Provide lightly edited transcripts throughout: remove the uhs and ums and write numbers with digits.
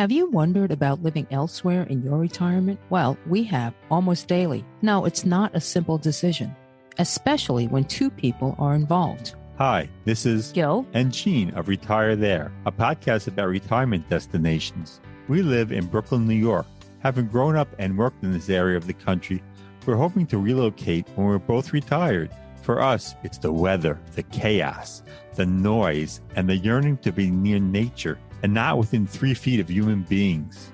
Have you wondered about living elsewhere in your retirement? Well, we have almost daily. No, it's not a simple decision, especially when two people are involved. Hi, this is Gil and Gene of Retire There, a podcast about retirement destinations. We live in Brooklyn, New York. Having grown up and worked in this area of the country, we're hoping to relocate when we're both retired. For us, it's the weather, the chaos, the noise, and the yearning to be near nature and not within 3 feet of human beings.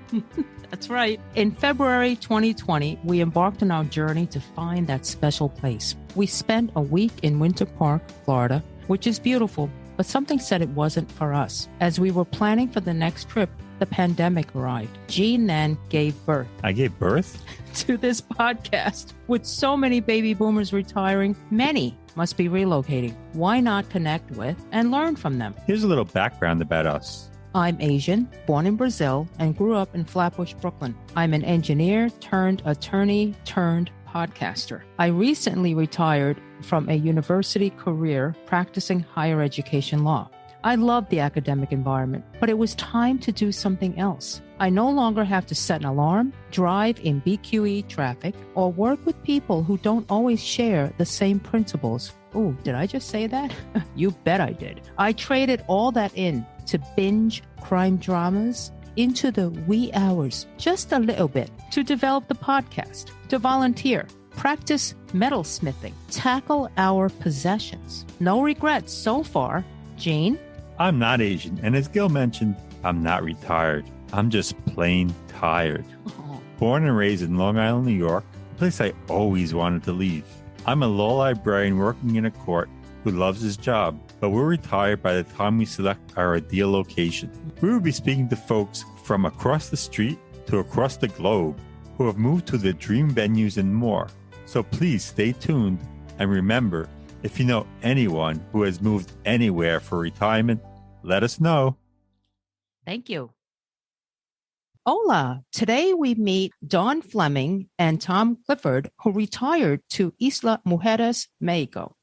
That's right. In February 2020, we embarked on our journey to find that special place. We spent a week in Winter Park, Florida, which is beautiful, but something said it wasn't for us. As we were planning for the next trip, the pandemic arrived. Gene then gave birth. I gave birth? To this podcast. With so many baby boomers retiring, many must be relocating. Why not connect with and learn from them? Here's a little background about us. I'm Asian, born in Brazil, and grew up in Flatbush, Brooklyn. I'm an engineer turned attorney turned podcaster. I recently retired from a university career practicing higher education law. I loved the academic environment, but it was time to do something else. I no longer have to set an alarm, drive in BQE traffic, or work with people who don't always share the same principles. Ooh, did I just say that? You bet I did. I traded all that in to binge crime dramas into the wee hours, just a little bit, to develop the podcast, to volunteer, practice metalsmithing, tackle our possessions. No regrets so far. Gene? I'm not Asian, and as Gil mentioned, I'm not retired. I'm just plain tired. Oh. Born and raised in Long Island, New York, a place I always wanted to leave. I'm a law librarian working in a court who loves his job, but we're retired by the time we select our ideal location. We will be speaking to folks from across the street to across the globe who have moved to the dream venues and more. So please stay tuned, and remember, if you know anyone who has moved anywhere for retirement, let us know. Thank you. Hola. Today we meet Dawn Fleming and Tom Clifford, who retired to Isla Mujeres, Mexico.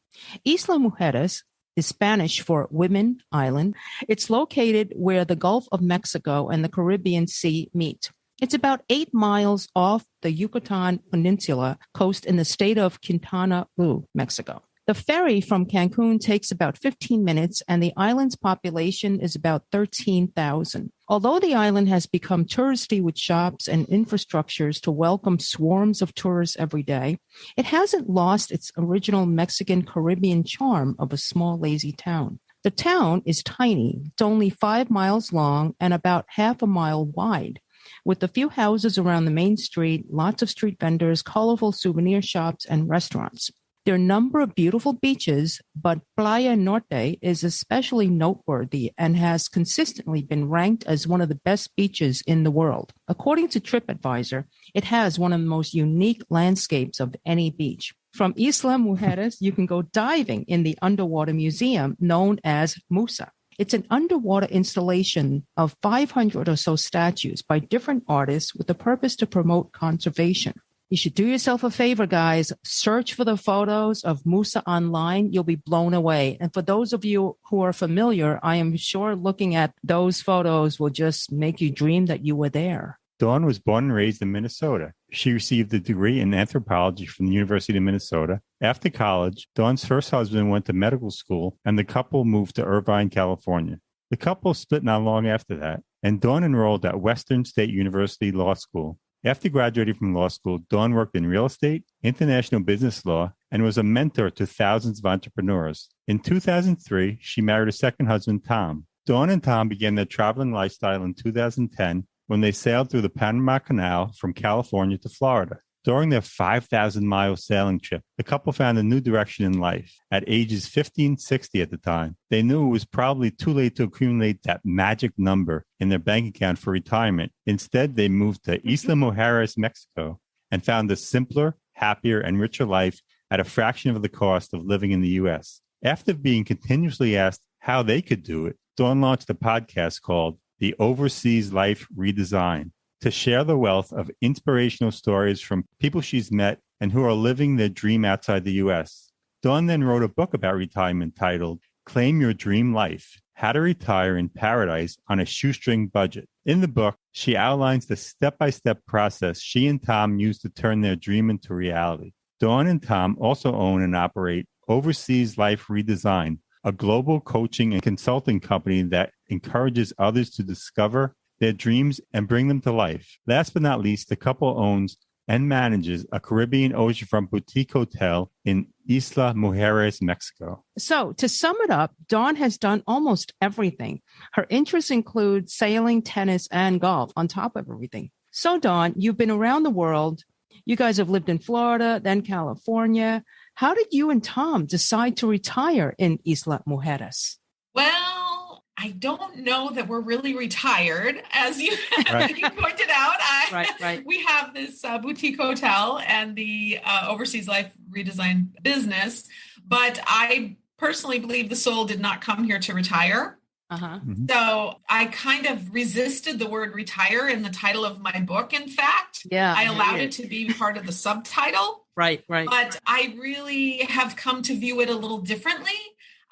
Isla Mujeres is Spanish for Women Island. It's located where the Gulf of Mexico and the Caribbean Sea meet. It's about 8 miles off the Yucatan Peninsula coast in the state of Quintana Roo, Mexico. The ferry from Cancun takes about 15 minutes, and the island's population is about 13,000. Although the island has become touristy with shops and infrastructures to welcome swarms of tourists every day, it hasn't lost its original Mexican Caribbean charm of a small, lazy town. The town is tiny. It's only 5 miles long and about half a mile wide. With a few houses around the main street, lots of street vendors, colorful souvenir shops, and restaurants. There are a number of beautiful beaches, but Playa Norte is especially noteworthy and has consistently been ranked as one of the best beaches in the world. According to TripAdvisor, it has one of the most unique landscapes of any beach. From Isla Mujeres, you can go diving in the underwater museum known as Musa. It's an underwater installation of 500 or so statues by different artists with the purpose to promote conservation. You should do yourself a favor, guys. Search for the photos of Musa online. You'll be blown away. And for those of you who are familiar, I am sure looking at those photos will just make you dream that you were there. Dawn was born and raised in Minnesota. She received a degree in anthropology from the University of Minnesota. After college, Dawn's first husband went to medical school, and the couple moved to Irvine, California. The couple split not long after that, and Dawn enrolled at Western State University Law School. After graduating from law school, Dawn worked in real estate, international business law, and was a mentor to thousands of entrepreneurs. In 2003, she married her second husband, Tom. Dawn and Tom began their traveling lifestyle in 2010 when they sailed through the Panama Canal from California to Florida. During their 5,000-mile sailing trip, the couple found a new direction in life. At ages 50 and 60 at the time, they knew it was probably too late to accumulate that magic number in their bank account for retirement. Instead, they moved to Isla Mujeres, Mexico, and found a simpler, happier, and richer life at a fraction of the cost of living in the U.S. After being continuously asked how they could do it, Dawn launched a podcast called The Overseas Life Redesign, to share the wealth of inspirational stories from people she's met and who are living their dream outside the U.S. Dawn then wrote a book about retirement titled Claim Your Dream Life, How to Retire in Paradise on a Shoestring Budget. In the book, She outlines the step-by-step process she and Tom use to turn their dream into reality. Dawn and Tom also own and operate Overseas Life Redesign, a global coaching and consulting company that encourages others to discover their dreams and bring them to life. Last but not least, the couple owns and manages a Caribbean oceanfront boutique hotel in Isla Mujeres, Mexico. So to sum it up, Dawn has done almost everything. Her interests include sailing, tennis, and golf on top of everything. So Dawn, you've been around the world. You guys have lived in Florida, then California. How did you and Tom decide to retire in Isla Mujeres? Well, I don't know that we're really retired, as you, you pointed out. We have this boutique hotel and the Overseas Life Redesign business, but I personally believe the soul did not come here to retire. Mm-hmm. So I kind of resisted the word retire in the title of my book. In fact, I allowed it to be part of the subtitle. Right. But I really have come to view it a little differently.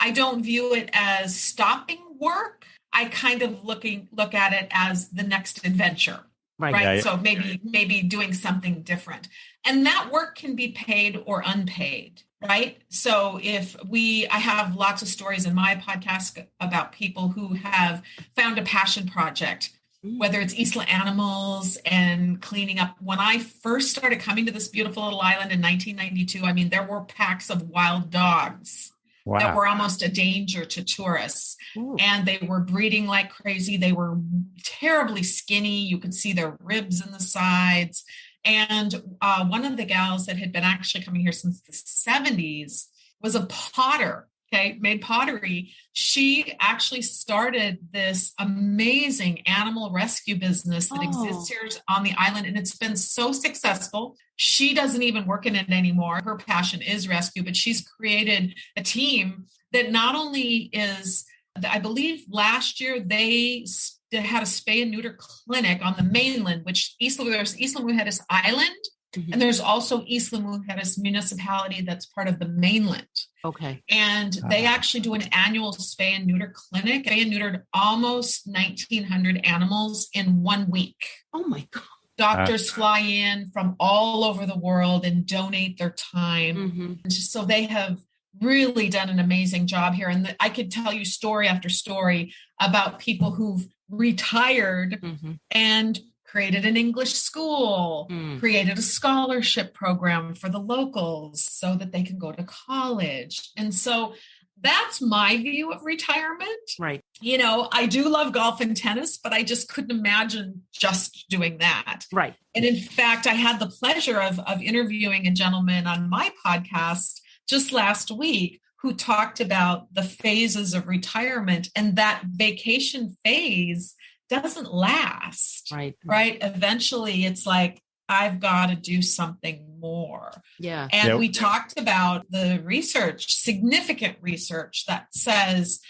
I don't view it as stopping work. I kind of look at it as the next adventure. Right. So maybe doing something different. And that work can be paid or unpaid. Right. So I have lots of stories in my podcast about people who have found a passion project, whether it's Isla Animals and cleaning up. When I first started coming to this beautiful little island in 1992, I mean, there were packs of wild dogs that were almost a danger to tourists. Ooh. And they were breeding like crazy. They were terribly skinny. You could see their ribs in the sides. And one of the gals that had been actually coming here since the 70s was a potter, made pottery. She actually started this amazing animal rescue business that exists here on the island. And it's been so successful. She doesn't even work in it anymore. Her passion is rescue, but she's created a team that not only is, I believe last year they had a spay and neuter clinic on the mainland, which there's Isla Mujeres Island, and there's also Isla Mujeres municipality that's part of the mainland. Okay. And they actually do an annual spay and neuter clinic. They neutered almost 1,900 animals in 1 week. Oh my God. Doctors fly in from all over the world and donate their time. Mm-hmm. So they have really done an amazing job here. And I could tell you story after story about people who've retired and created an English school, created a scholarship program for the locals so that they can go to college. And so that's my view of retirement. Right. You know, I do love golf and tennis, but I just couldn't imagine just doing that. Right. And in fact, I had the pleasure of interviewing a gentleman on my podcast just last week who talked about the phases of retirement, and that vacation phase doesn't last. Right. Eventually it's like, I've got to do something more. Yeah. And we talked about the research, significant research that says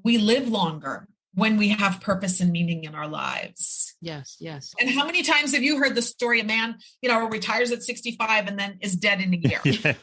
we live longer when we have purpose and meaning in our lives. Yes. And how many times have you heard the story of man, retires at 65 and then is dead in a year?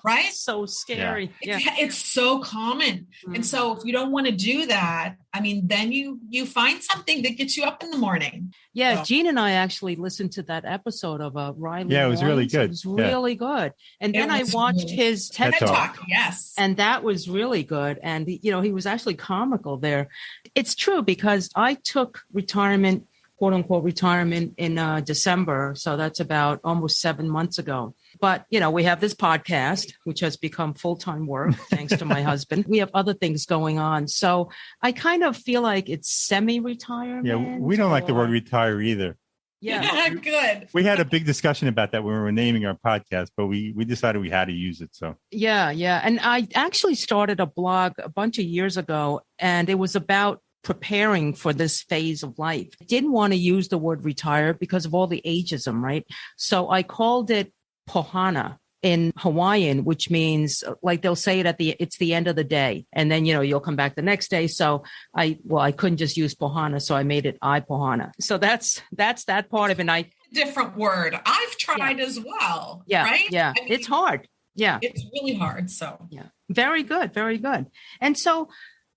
Right? So scary. Yeah. It's so common. Mm-hmm. And so if you don't want to do that, I mean, then you find something that gets you up in the morning. Yeah. So. Gene and I actually listened to that episode of Riley. Yeah, it was really good. It was really good. And then I watched his TED Talk. Yes. And that was really good. And, he was actually comical there. It's true because I took retirement, quote unquote retirement in December. So that's about almost 7 months ago. But, we have this podcast, which has become full-time work, thanks to my husband. We have other things going on. So I kind of feel like it's semi-retirement. Yeah, we don't like the word retire either. Yeah. Good. We had a big discussion about that when we were naming our podcast, but we decided we had to use it. So Yeah. And I actually started a blog a bunch of years ago, and it was about preparing for this phase of life. I didn't want to use the word retire because of all the ageism, right? So I called it Pohana in Hawaiian, which means like they'll say it it's the end of the day. And then, you'll come back the next day. So I couldn't just use Pohana. So I made it I Pohana. So that's that part of it. Different word. I've tried as well. Yeah. Right. Yeah. I mean, it's hard. Yeah. It's really hard. So yeah. Very good. Very good. And so,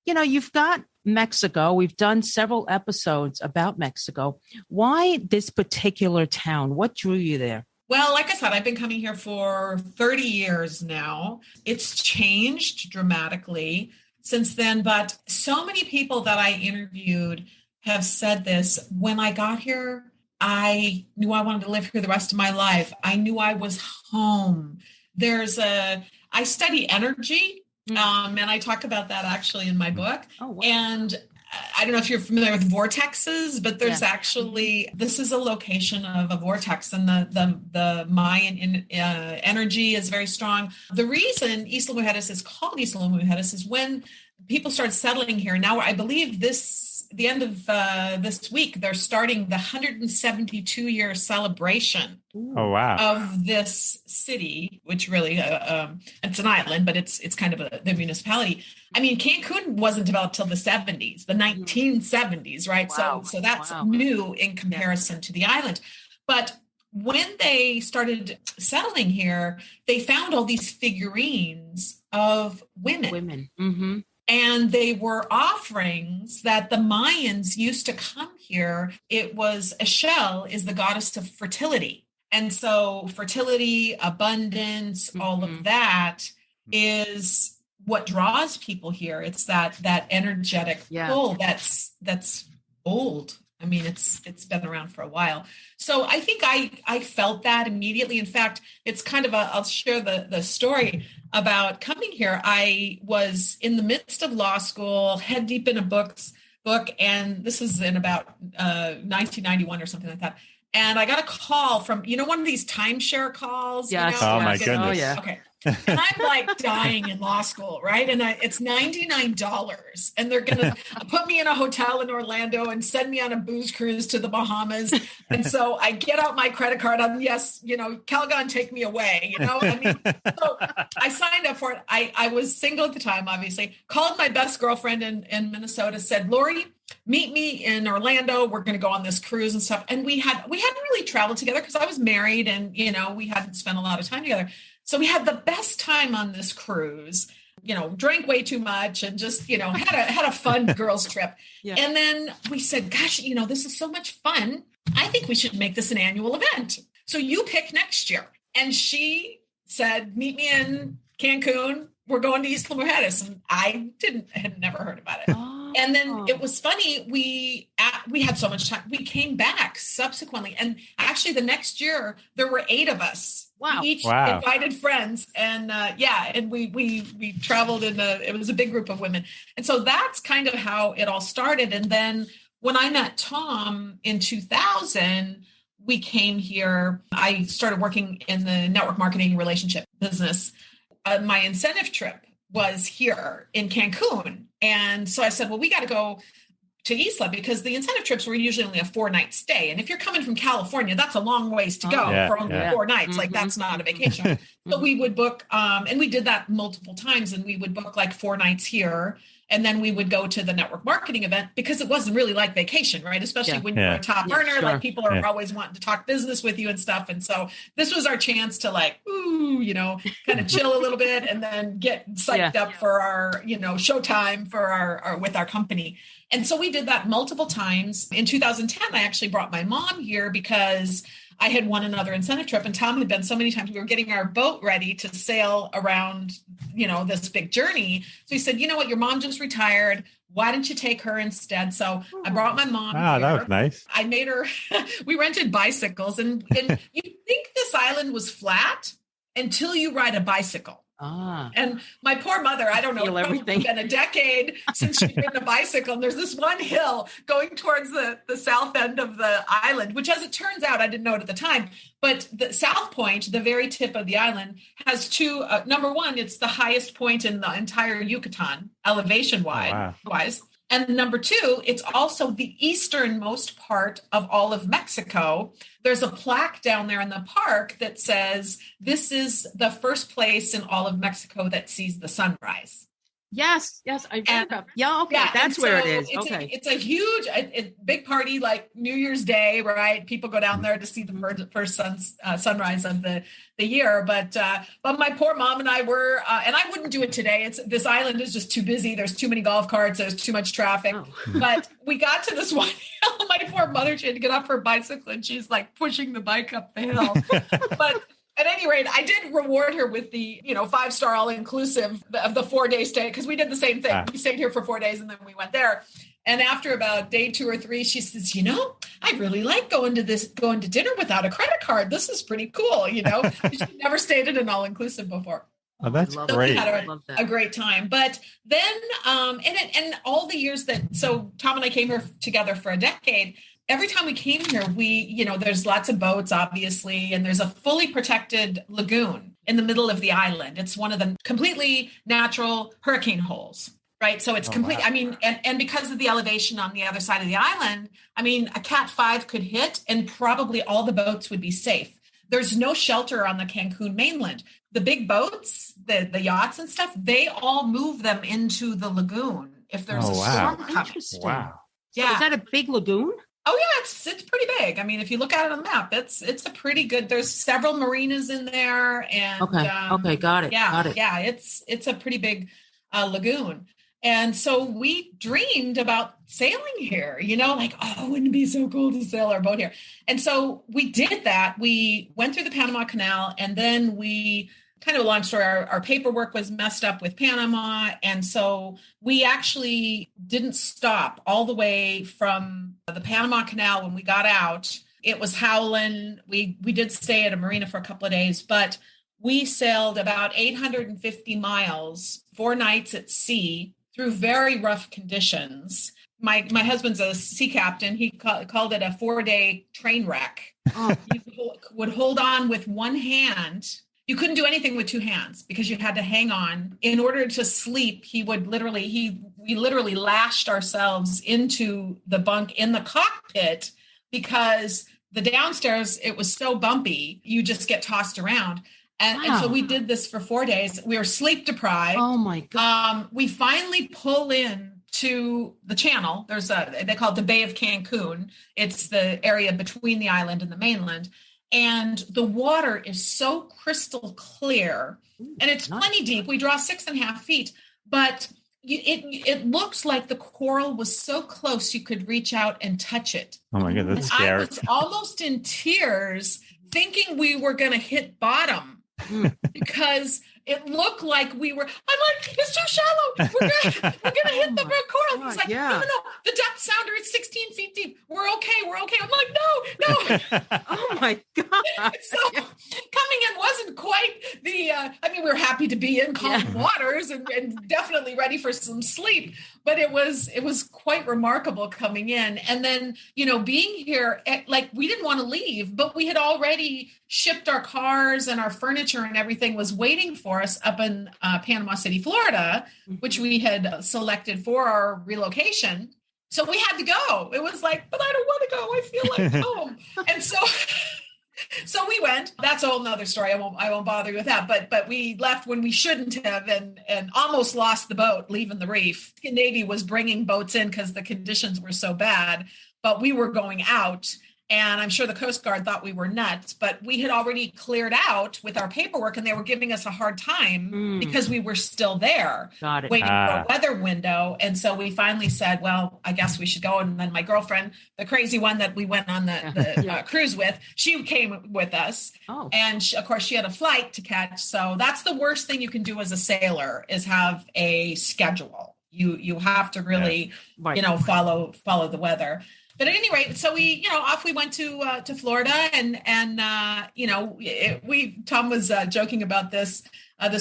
you've got Mexico. We've done several episodes about Mexico. Why this particular town? What drew you there? Well, like I said, I've been coming here for 30 years now. It's changed dramatically since then, but so many people that I interviewed have said this. When I got here, I knew I wanted to live here the rest of my life. I knew I was home. I study energy, and I talk about that actually in my book. Oh, wow. And I don't know if you're familiar with vortexes, but there's actually, this is a location of a vortex, and the Mayan energy is very strong. The reason Isla Mujeres is called Isla Mujeres is when people started settling here. Now, I believe the end of this week, they're starting the 172-year celebration Oh, wow. of this city, which really, it's an island, but it's kind of the municipality. I mean, Cancun wasn't developed till the 70s, the 1970s, right? Wow. So that's new in comparison to the island. But when they started settling here, they found all these figurines of women. Mm-hmm. And they were offerings that the Mayans used to come here. It was Eshel is the goddess of fertility. And so fertility, abundance, all of that is what draws people here. It's that energetic pull that's old. I mean, it's been around for a while. So I think I felt that immediately. In fact, it's kind of I'll share the story about coming here. I was in the midst of law school, head deep in a book, and this is in about 1991 or something like that. And I got a call from, one of these timeshare calls. Yes. Oh, my goodness. Oh, yeah. Okay. And I'm like dying in law school, right? And it's $99, and they're going to put me in a hotel in Orlando and send me on a booze cruise to the Bahamas. And so I get out my credit card. Calgon, take me away, I mean, so I signed up for it. I was single at the time, obviously, called my best girlfriend in Minnesota, said, Lori, meet me in Orlando. We're going to go on this cruise and stuff. And we hadn't really traveled together because I was married, and, we hadn't spent a lot of time together. So we had the best time on this cruise, drank way too much and just, had a fun girls trip. Yeah. And then we said, gosh, this is so much fun. I think we should make this an annual event. So you pick next year. And she said, meet me in Cancun. We're going to Isla Mujeres. And I had never heard about it. Oh. And then it was funny. We had so much time. We came back subsequently. And actually the next year there were 8 of us. Wow. We each invited friends. And and we traveled it was a big group of women. And so that's kind of how it all started. And then when I met Tom in 2000, we came here. I started working in the network marketing relationship business. My incentive trip was here in Cancun. And so I said, well, we got to go to Isla because the incentive trips were usually only a 4-night stay. And if you're coming from California, that's a long ways to go for only 4 nights. Mm-hmm. Like that's not a vacation. So we would book, and we did that multiple times, and we would book like 4 nights here. And then we would go to the network marketing event because it wasn't really like vacation, right? Especially when you're a top earner, like people are always wanting to talk business with you and stuff. And so this was our chance to kind of chill a little bit and then get psyched up for our, showtime for our with our company. And so we did that multiple times. In 2010, I actually brought my mom here because I had won another incentive trip, and Tom had been so many times. We were getting our boat ready to sail around, this big journey. So he said, you know what, your mom just retired. Why don't you take her instead? So I brought my mom. Wow, here. That was nice. I made her, we rented bicycles, and you think this island was flat until you ride a bicycle. And my poor mother, I don't know, it's been a decade since she'd ridden a bicycle. And there's this one hill going towards the south end of the island, which, as it turns out, I didn't know it at the time, but the South Point, the very tip of the island, has 2, number one, it's the highest point in the entire Yucatan, elevation-wise. And number 2, it's also the easternmost part of all of Mexico. There's a plaque down there in the park that says, this is the first place in all of Mexico that sees the sunrise. Yes, I read And- about. Yeah, okay, Yeah, that's and where so it is. It's Okay. it's a huge, big party like New Year's Day, right? People go down there to see the first sunrise of the year. But my poor mom and I were, and I wouldn't do it today. This island is just too busy. There's too many golf carts. There's too much traffic. Oh. But we got to this one hill. My poor mother, she had to get off her bicycle, and she's like pushing the bike up the hill. But at any rate, I did reward her with the, 5-star all-inclusive of the 4-day stay, because we did the same thing. We stayed here for 4 days and then we went there. And after about day 2 or 3, she says, I really like going to dinner without a credit card. This is pretty cool, She'd never stayed at an all-inclusive before. Oh, that's I great. We had a great time. But then, and all the years so Tom and I came here together for a decade. Every time we came here, there's lots of boats, obviously, and there's a fully protected lagoon in the middle of the island. It's one of the completely natural hurricane holes, right? So it's complete. Wow. I mean, and because of the elevation on the other side of the island, I mean, a Cat 5 could hit and probably all the boats would be safe. There's no shelter on the Cancun mainland. The big boats, the yachts and stuff, they all move them into the lagoon if there's a storm coming. Interesting. Wow. Yeah. Is that a big lagoon? Oh yeah, it's pretty big. I mean, if you look at it on the map, it's a pretty good. There's several marinas in there, and okay, got it. Yeah, got it. Yeah, it's a pretty big lagoon, and so we dreamed about sailing here. Wouldn't it be so cool to sail our boat here? And so we did that. We went through the Panama Canal, and then we. Kind of a long story, our paperwork was messed up with Panama. And so we actually didn't stop all the way from the Panama Canal when we got out. It was howling. We did stay at a marina for a couple of days, but we sailed about 850 miles, 4 nights at sea through very rough conditions. My husband's a sea captain. He called it a 4-day train wreck. Oh. You would hold on with one hand. You couldn't do anything with 2 hands because you had to hang on. In order to sleep, we literally lashed ourselves into the bunk in the cockpit because the downstairs, it was so bumpy, you just get tossed around. And so we did this for 4 days. We were sleep deprived. Oh my God. We finally pull in to the channel. They call it the Bay of Cancun. It's the area between the island and the mainland. And the water is so crystal clear, and it's plenty deep. We draw 6.5 feet, but it looked like the coral was so close you could reach out and touch it. Oh my God, that's scary. I was almost in tears thinking we were going to hit bottom because it looked like I'm like, it's too shallow. We're gonna hit the red coral. He's like, no, the depth sounder is 16 feet deep. We're okay. I'm like, no. Oh my God. So coming in wasn't quite we were happy to be in calm waters and definitely ready for some sleep, but it was quite remarkable coming in. And then, being here, we didn't want to leave, but we had already shipped our cars and our furniture and everything was waiting for us up in Panama City, Florida, which we had selected for our relocation. So we had to go. It was like, but I don't want to go. I feel like home. And so we went. That's a whole nother story. I won't bother you with that. But we left when we shouldn't have and almost lost the boat leaving the reef. The Navy was bringing boats in because the conditions were so bad, but we were going out. And I'm sure the Coast Guard thought we were nuts, but we had already cleared out with our paperwork and they were giving us a hard time because we were still there waiting for a weather window. And so we finally said, well, I guess we should go. And then my girlfriend, the crazy one that we went on the cruise with, she came with us. Oh. And of course she had a flight to catch. So that's the worst thing you can do as a sailor is have a schedule. You have to really, follow the weather. But at any rate, so we, off we went to Florida, and Tom was joking about this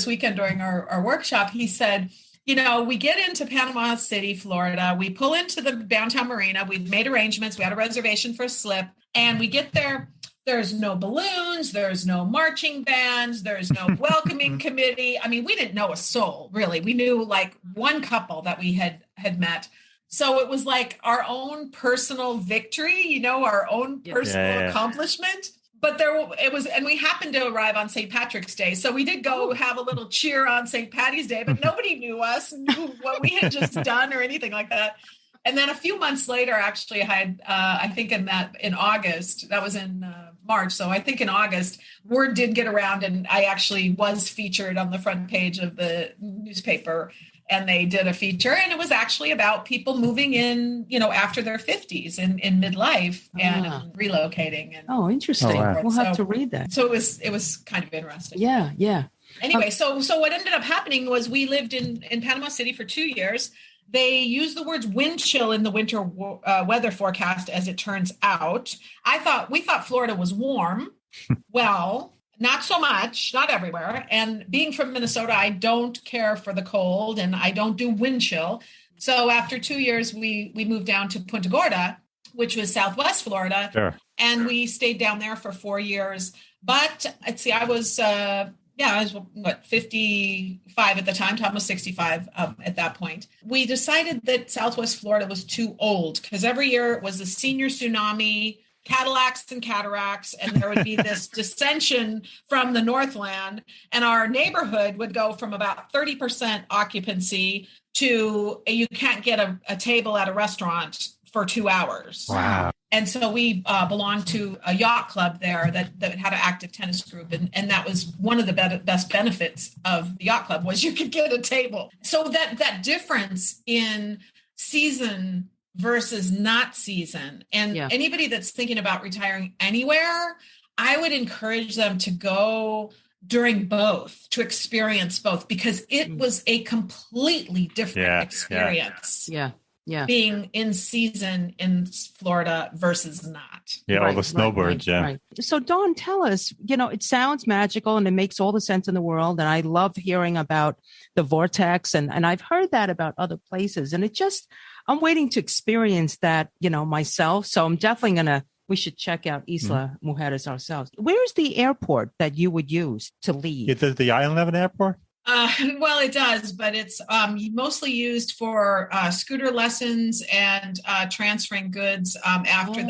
weekend during our workshop. He said, we get into Panama City, Florida, we pull into the downtown marina, we've made arrangements, we had a reservation for a slip, and we get there. There's no balloons, there's no marching bands, there's no welcoming committee. I mean, we didn't know a soul, really. We knew like one couple that we had met. So it was like our own personal victory, our own personal accomplishment. but it was, and we happened to arrive on St. Patrick's Day. So we did go have a little cheer on St. Patty's Day, but nobody knew us, knew what we had just done or anything like that. And then a few months later, actually, I think in August, that was in March. So I think in August, word did get around, and I actually was featured on the front page of the newspaper. And they did a feature, and it was actually about people moving in, after their 50s in midlife and relocating. And interesting. Oh, wow. We'll have to read that. So it was kind of interesting. Yeah. Anyway, so what ended up happening was we lived in Panama City for 2 years. They use the words wind chill in the winter weather forecast, as it turns out. We thought Florida was warm. Well, not so much, not everywhere. And being from Minnesota, I don't care for the cold, and I don't do wind chill. So after 2 years, we moved down to Punta Gorda, which was Southwest Florida. Sure. And we stayed down there for 4 years. But I was 55 at the time. Tom was 65 at that point. We decided that Southwest Florida was too old, because every year it was a senior tsunami, Cadillacs and cataracts, and there would be this dissension from the Northland, and our neighborhood would go from about 30% occupancy to you can't get a table at a restaurant for 2 hours. Wow. And so we belonged to a yacht club there that had an active tennis group. And that was one of the best benefits of the yacht club, was you could get a table. So that difference in season versus not season. And anybody that's thinking about retiring anywhere, I would encourage them to go during both, to experience both, because it was a completely different experience. Yeah. Being in season in Florida versus not. Yeah, all the snowbirds. Right. So Dawn, tell us, it sounds magical and it makes all the sense in the world. And I love hearing about the vortex. And I've heard that about other places. And I'm waiting to experience that, myself. So I'm definitely we should check out Isla Mujeres ourselves. Where's the airport that you would use to leave? Does the island have an airport? Well, it does, but it's mostly used for scooter lessons and transferring goods after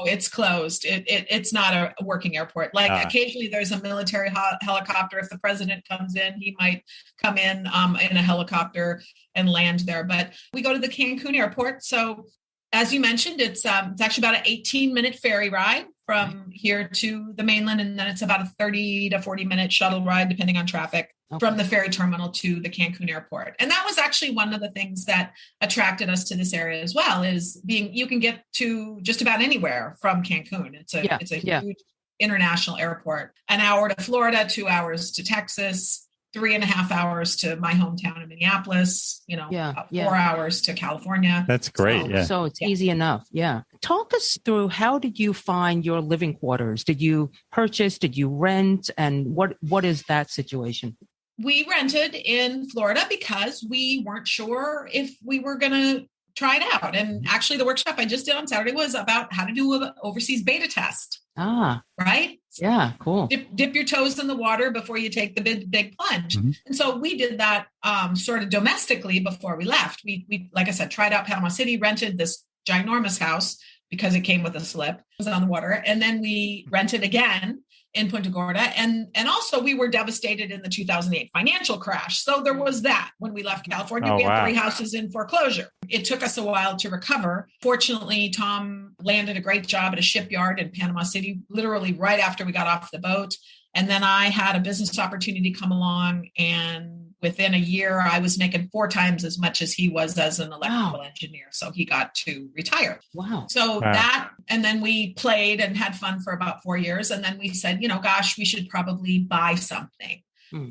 it's closed. It's not a working airport. Occasionally there's a military helicopter. If the president comes in, he might come in a helicopter and land there. But we go to the Cancun airport. So as you mentioned, it's actually about an 18-minute ferry ride from here to the mainland, and then it's about a 30 to 40-minute shuttle ride, depending on traffic, from the ferry terminal to the Cancun airport. And that was actually one of the things that attracted us to this area as well, is you can get to just about anywhere from Cancun. It's a huge international airport. An hour to Florida, 2 hours to Texas, 3.5 hours to my hometown in Minneapolis, 4 hours to California. That's great. So it's easy enough. Yeah. Talk us through, how did you find your living quarters? Did you purchase? Did you rent? And what is that situation? We rented in Florida because we weren't sure if we were going to try it out. And actually the workshop I just did on Saturday was about how to do an overseas beta test. Right? Yeah, cool. Dip your toes in the water before you take the big plunge. Mm-hmm. And so we did that sort of domestically before we left. We, like I said, tried out Panama City, rented this ginormous house because it came with a slip. It was on the water. And then we rented again in Punta Gorda. And also we were devastated in the 2008 financial crash. So there was that when we left California. We had 3 houses in foreclosure. It took us a while to recover. Fortunately, Tom landed a great job at a shipyard in Panama City, literally right after we got off the boat. And then I had a business opportunity come along, and within a year, I was making 4 times as much as he was as an electrical engineer. So he got to retire. Wow. So that, and then we played and had fun for about 4 years. And then we said, gosh, we should probably buy something.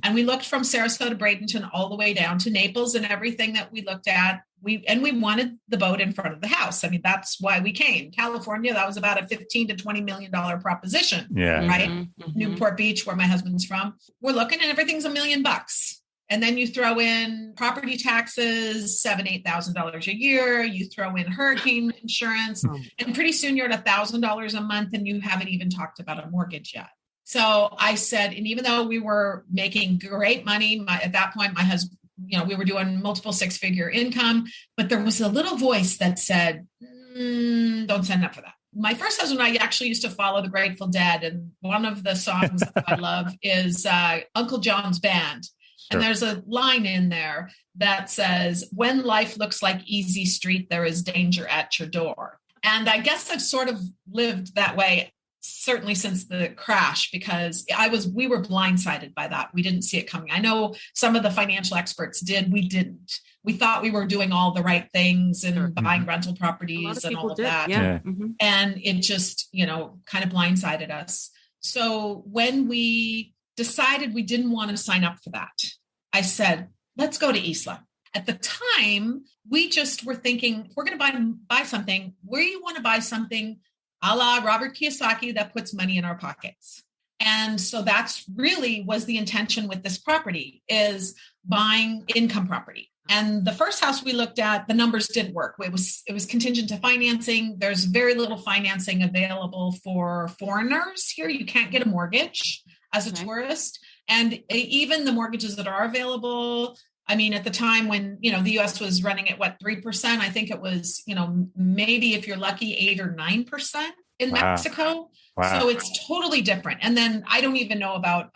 And we looked from Sarasota, Bradenton, all the way down to Naples, and everything that we looked at, we wanted the boat in front of the house. I mean, that's why we came. California, that was about a $15 to $20 million proposition. Yeah. Right. Mm-hmm. Newport Beach, where my husband's from. We're looking, and everything's $1 million. And then you throw in property taxes, $7,000-8,000 a year. You throw in hurricane insurance, and pretty soon you're at $1,000 a month, and you haven't even talked about a mortgage yet. So I said, and even though we were making great money, at that point, my husband, we were doing multiple 6-figure income, but there was a little voice that said, don't sign up for that. my first husband and I actually used to follow the Grateful Dead. And one of the songs that I love is Uncle John's Band. Sure. And there's a line in there that says, when life looks like easy street, there is danger at your door. And I guess I've sort of lived that way, certainly since the crash, because we were blindsided by that. We didn't see it coming. I know some of the financial experts did. We didn't. We thought we were doing all the right things and buying rental properties and all of that. Yeah. And it just, kind of blindsided us. So when we decided we didn't want to sign up for that, I said, let's go to Isla. At the time, we just were thinking, we're going to buy something. We want to buy something a la Robert Kiyosaki that puts money in our pockets. And so that's really was the intention with this property, is buying income property. And the first house we looked at, the numbers didn't work. It was contingent to financing. There's very little financing available for foreigners here. You can't get a mortgage as a tourist. And even the mortgages that are available, I mean, at the time when, the U.S. was running at 3%, I think it was, maybe if you're lucky, 8 or 9% in Mexico. Wow. So it's totally different. And then I don't even know about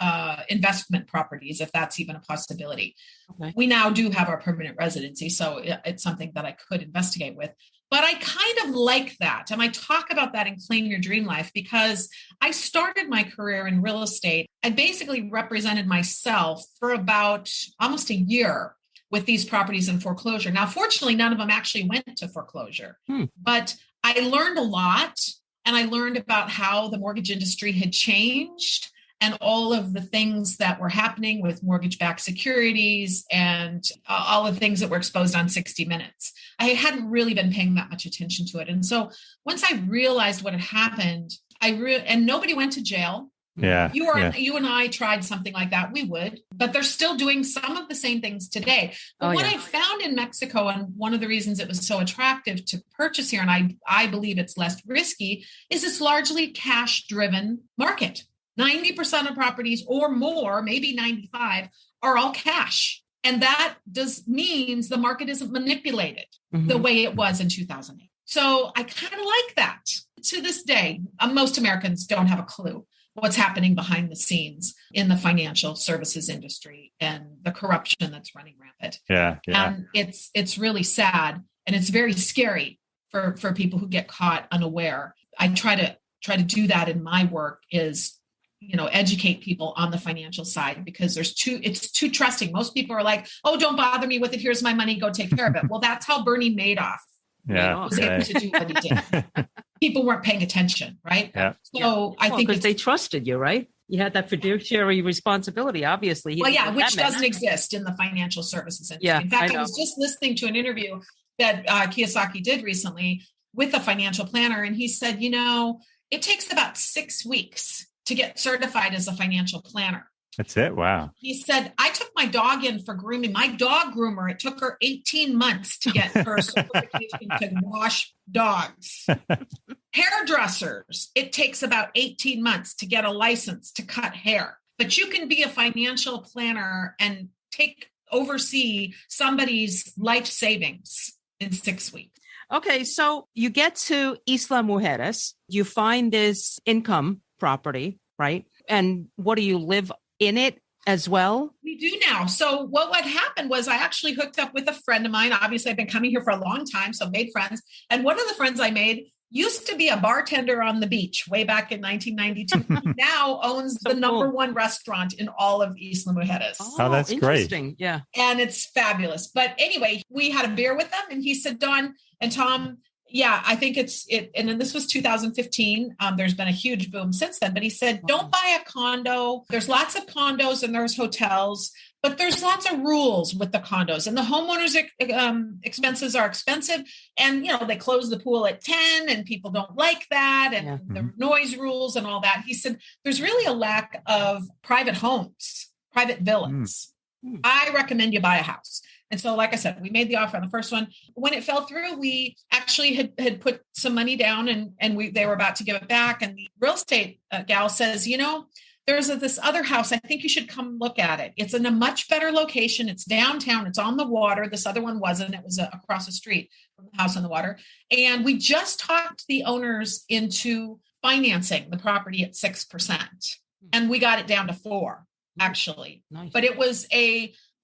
investment properties, if that's even a possibility. Okay. We now do have our permanent residency. So it's something that I could investigate with. But I kind of like that. And I talk about that in Claim Your Dream Life because I started my career in real estate. I basically represented myself for about almost a year with these properties in foreclosure. Now, fortunately, none of them actually went to foreclosure, but I learned a lot. And I learned about how the mortgage industry had changed and all of the things that were happening with mortgage-backed securities and all the things that were exposed on 60 Minutes. I hadn't really been paying that much attention to it. And so once I realized what had happened, and nobody went to jail. Yeah. You and I tried something like that, we would, but they're still doing some of the same things today. But what I found in Mexico, and one of the reasons it was so attractive to purchase here, and I believe it's less risky, is it's largely cash-driven market. 90% of properties or more, maybe 95, are all cash. And that means the market isn't manipulated the way it was in 2008. So I kind of like that. To this day, most Americans don't have a clue what's happening behind the scenes in the financial services industry and the corruption that's running rampant. Yeah. And it's really sad, and it's very scary for people who get caught unaware. I try to do that in my work, is educate people on the financial side, because it's too trusting. Most people are like, oh, don't bother me with it. Here's my money. Go take care of it. Well, that's how Bernie Madoff was able to do what he did. People weren't paying attention, right? Yeah. So I think because they trusted you, right? You had that fiduciary responsibility, obviously. Which doesn't exist in the financial services industry. Yeah, in fact, I was just listening to an interview that Kiyosaki did recently with a financial planner, and he said, it takes about 6 weeks to get certified as a financial planner. That's it. Wow. He said, I took my dog in for grooming. My dog groomer, it took her 18 months to get her certification to wash dogs. Hairdressers, it takes about 18 months to get a license to cut hair. But you can be a financial planner and oversee somebody's life savings in 6 weeks. Okay, so you get to Isla Mujeres, you find this income property, right? And what do you live in it as well? We do now. So what happened was I actually hooked up with a friend of mine. Obviously, I've been coming here for a long time, so made friends. And one of the friends I made used to be a bartender on the beach way back in 1992. He now owns the number one restaurant in all of Isla Mujeres. Oh, that's interesting. great. Yeah. And it's fabulous. But anyway, we had a beer with them, and he said, Dawn and Tom, I think it's it. And then this was 2015. There's been a huge boom since then. But he said, don't buy a condo. There's lots of condos and there's hotels, but there's lots of rules with the condos. And the homeowners' expenses are expensive. And, they close the pool at 10 and people don't like that. And the noise rules and all that. He said, there's really a lack of private homes, private villas. I recommend you buy a house. And so, like I said, we made the offer on the first one. When it fell through, we actually had put some money down and they were about to give it back. And the real estate gal says, there's this other house. I think you should come look at it. It's in a much better location. It's downtown. It's on the water. This other one wasn't. It was across the street from the house on the water. And we just talked the owners into financing the property at 6%. And we got it down to 4%, actually. Nice. But it was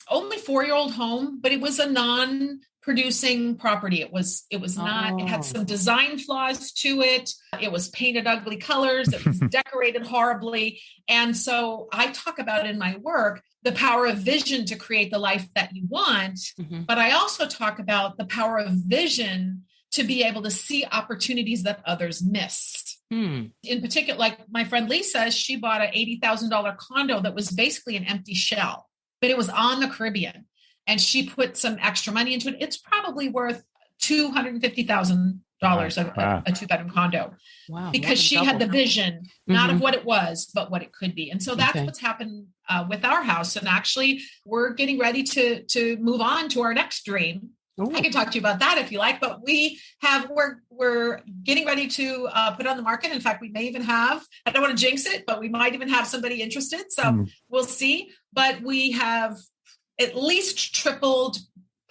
only 4-year-old home, but it was a non-producing property. It was not, it had some design flaws to it. It was painted ugly colors. It was decorated horribly. And so I talk about in my work, the power of vision to create the life that you want. But I also talk about the power of vision to be able to see opportunities that others missed. In particular, like my friend Lisa, she bought an $80,000 condo that was basically an empty shell, but it was on the Caribbean. And she put some extra money into it. It's probably worth $250,000 a 2-bedroom condo. Wow. Because she had the vision, not of what it was, but what it could be. And so that's what's happened with our house. And actually, we're getting ready to move on to our next dream. Ooh. I can talk to you about that if you like, but we're getting ready to put it on the market. In fact, we may even have, I don't want to jinx it, but we might even have somebody interested. So we'll see. But we have at least tripled,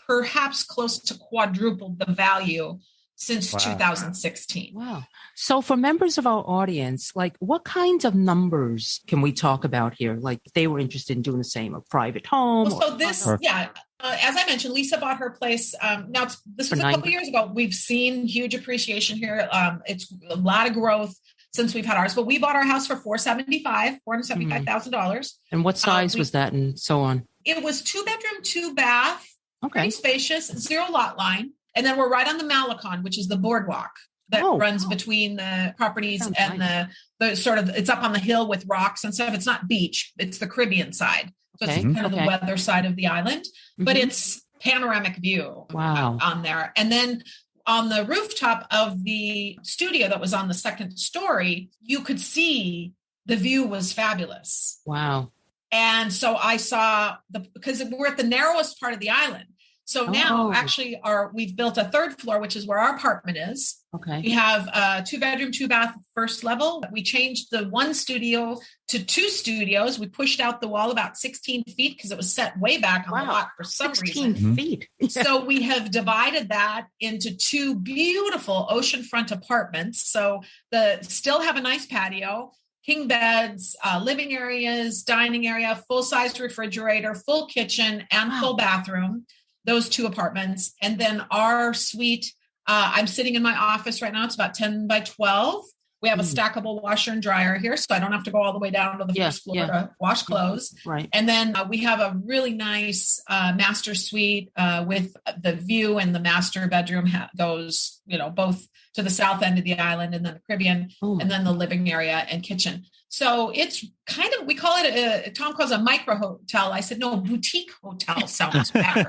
perhaps close to quadrupled the value since 2016. Wow. So for members of our audience, like what kinds of numbers can we talk about here? Like if they were interested in doing the same, a private home? Well, so this, as I mentioned, Lisa bought her place. Now this was a couple years ago. We've seen huge appreciation here. It's a lot of growth since we've had ours, but we bought our house for $475,000. And what size was that and so on? It was 2-bedroom, 2-bath, okay, pretty spacious, 0 lot line. And then we're right on the Malecon, which is the boardwalk that runs between the properties. Sounds and nice. the sort of, it's up on the hill with rocks and stuff. It's not beach, it's the Caribbean side. So it's kind of the weather side of the island, but it's panoramic view on there. And then on the rooftop of the studio that was on the 2nd story, you could see the view was fabulous. Wow. And so I saw because we're at the narrowest part of the island. So now actually we've built a 3rd floor, which is where our apartment is. Okay. We have a 2-bedroom, 2-bath first level. We changed the 1 studio to 2 studios. We pushed out the wall about 16 feet because it was set way back on the lot for some reason. 16 feet. So we have divided that into 2 beautiful oceanfront apartments. So still have a nice patio, king beds, living areas, dining area, full-size refrigerator, full kitchen, and full bathroom. Those 2 apartments. And then our suite, I'm sitting in my office right now. It's about 10 by 12. We have a stackable washer and dryer here, so I don't have to go all the way down to the first floor to wash clothes. Right. And then we have a really nice master suite with the view, and the master bedroom goes, both to the south end of the island and then the Caribbean, and then the living area and kitchen. So it's kind of, we call it Tom calls it a micro hotel. I said, no, boutique hotel sounds better.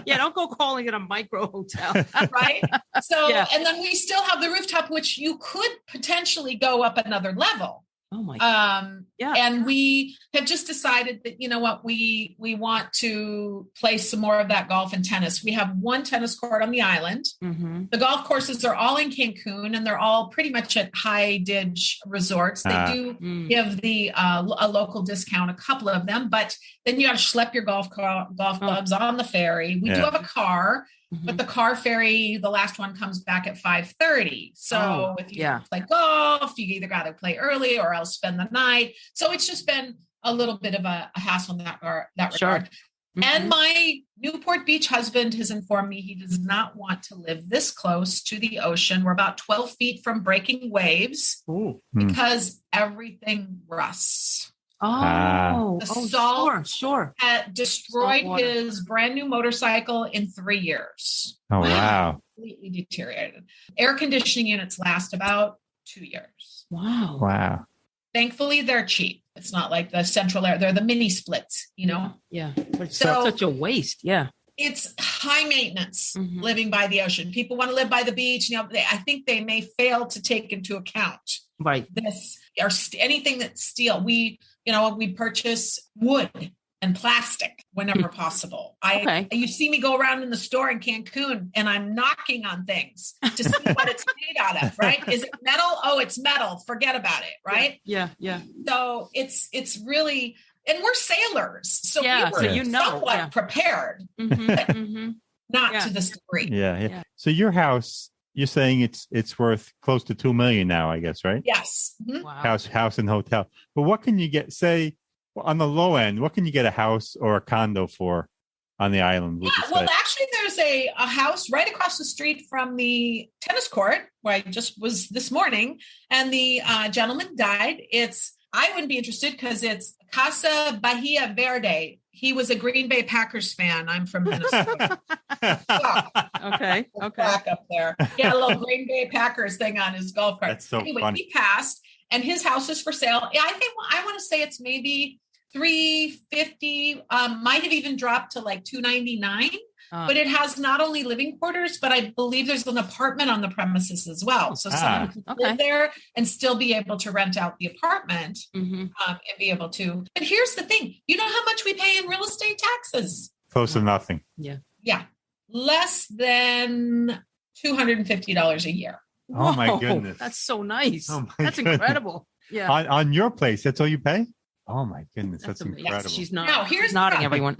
Don't go calling it a micro hotel. Right. So, and then we still have the rooftop, which you could potentially go up another level. Oh my God. And we have just decided that, we want to play some more of that golf and tennis. We have 1 tennis court on the island. The golf courses are all in Cancun, and they're all pretty much at high ditch resorts. They do give a local discount, a couple of them, but then you got to schlep your golf clubs on the ferry. We do have a car. But the car ferry, the last one comes back at 5:30. So if you play golf, you either got to play early or else spend the night. So it's just been a little bit of a hassle in that regard. And my Newport Beach husband has informed me he does not want to live this close to the ocean. We're about 12 feet from breaking waves because everything rusts. The salt had destroyed his brand new motorcycle in 3 years. Oh, wow. Completely deteriorated. Air conditioning units last about 2 years. Wow. Thankfully, they're cheap. It's not like the central air. They're the mini splits, Yeah. But it's such a waste. Yeah. It's high maintenance living by the ocean. People want to live by the beach. I think they may fail to take into account this or anything that's steel. We purchase wood and plastic whenever possible. You see me go around in the store in Cancun and I'm knocking on things to see what it's made out of, right? Is it metal? Oh, it's metal. Forget about it, right? Yeah. So it's really, and we're sailors. So we were somewhat prepared, but not to this degree. Yeah. So your house, you're saying it's worth close to $2 million now, I guess, right? Yes. Wow. House and hotel. But what can you get, say, on the low end, what can you get a house or a condo for on the island? Well, actually, there's a house right across the street from the tennis court where I just was this morning, and the gentleman died. I wouldn't be interested because it's Casa Bahia Verde. He was a Green Bay Packers fan. I'm from Minnesota. Okay. Back up there. He had a little Green Bay Packers thing on his golf cart. That's so funny. He passed, and his house is for sale. Yeah, I want to say it's maybe $350. Might have even dropped to like $299. But it has not only living quarters, but I believe there's an apartment on the premises as well. So someone can live there and still be able to rent out the apartment and be able to. But here's the thing. You know how much we pay in real estate taxes? Close to nothing. Yeah. Less than $250 a year. Oh, my goodness. That's so nice. That's incredible. Yeah. On your place, that's all you pay? Oh my goodness, that's incredible. Yes, she's not. Now, here's nodding, everyone.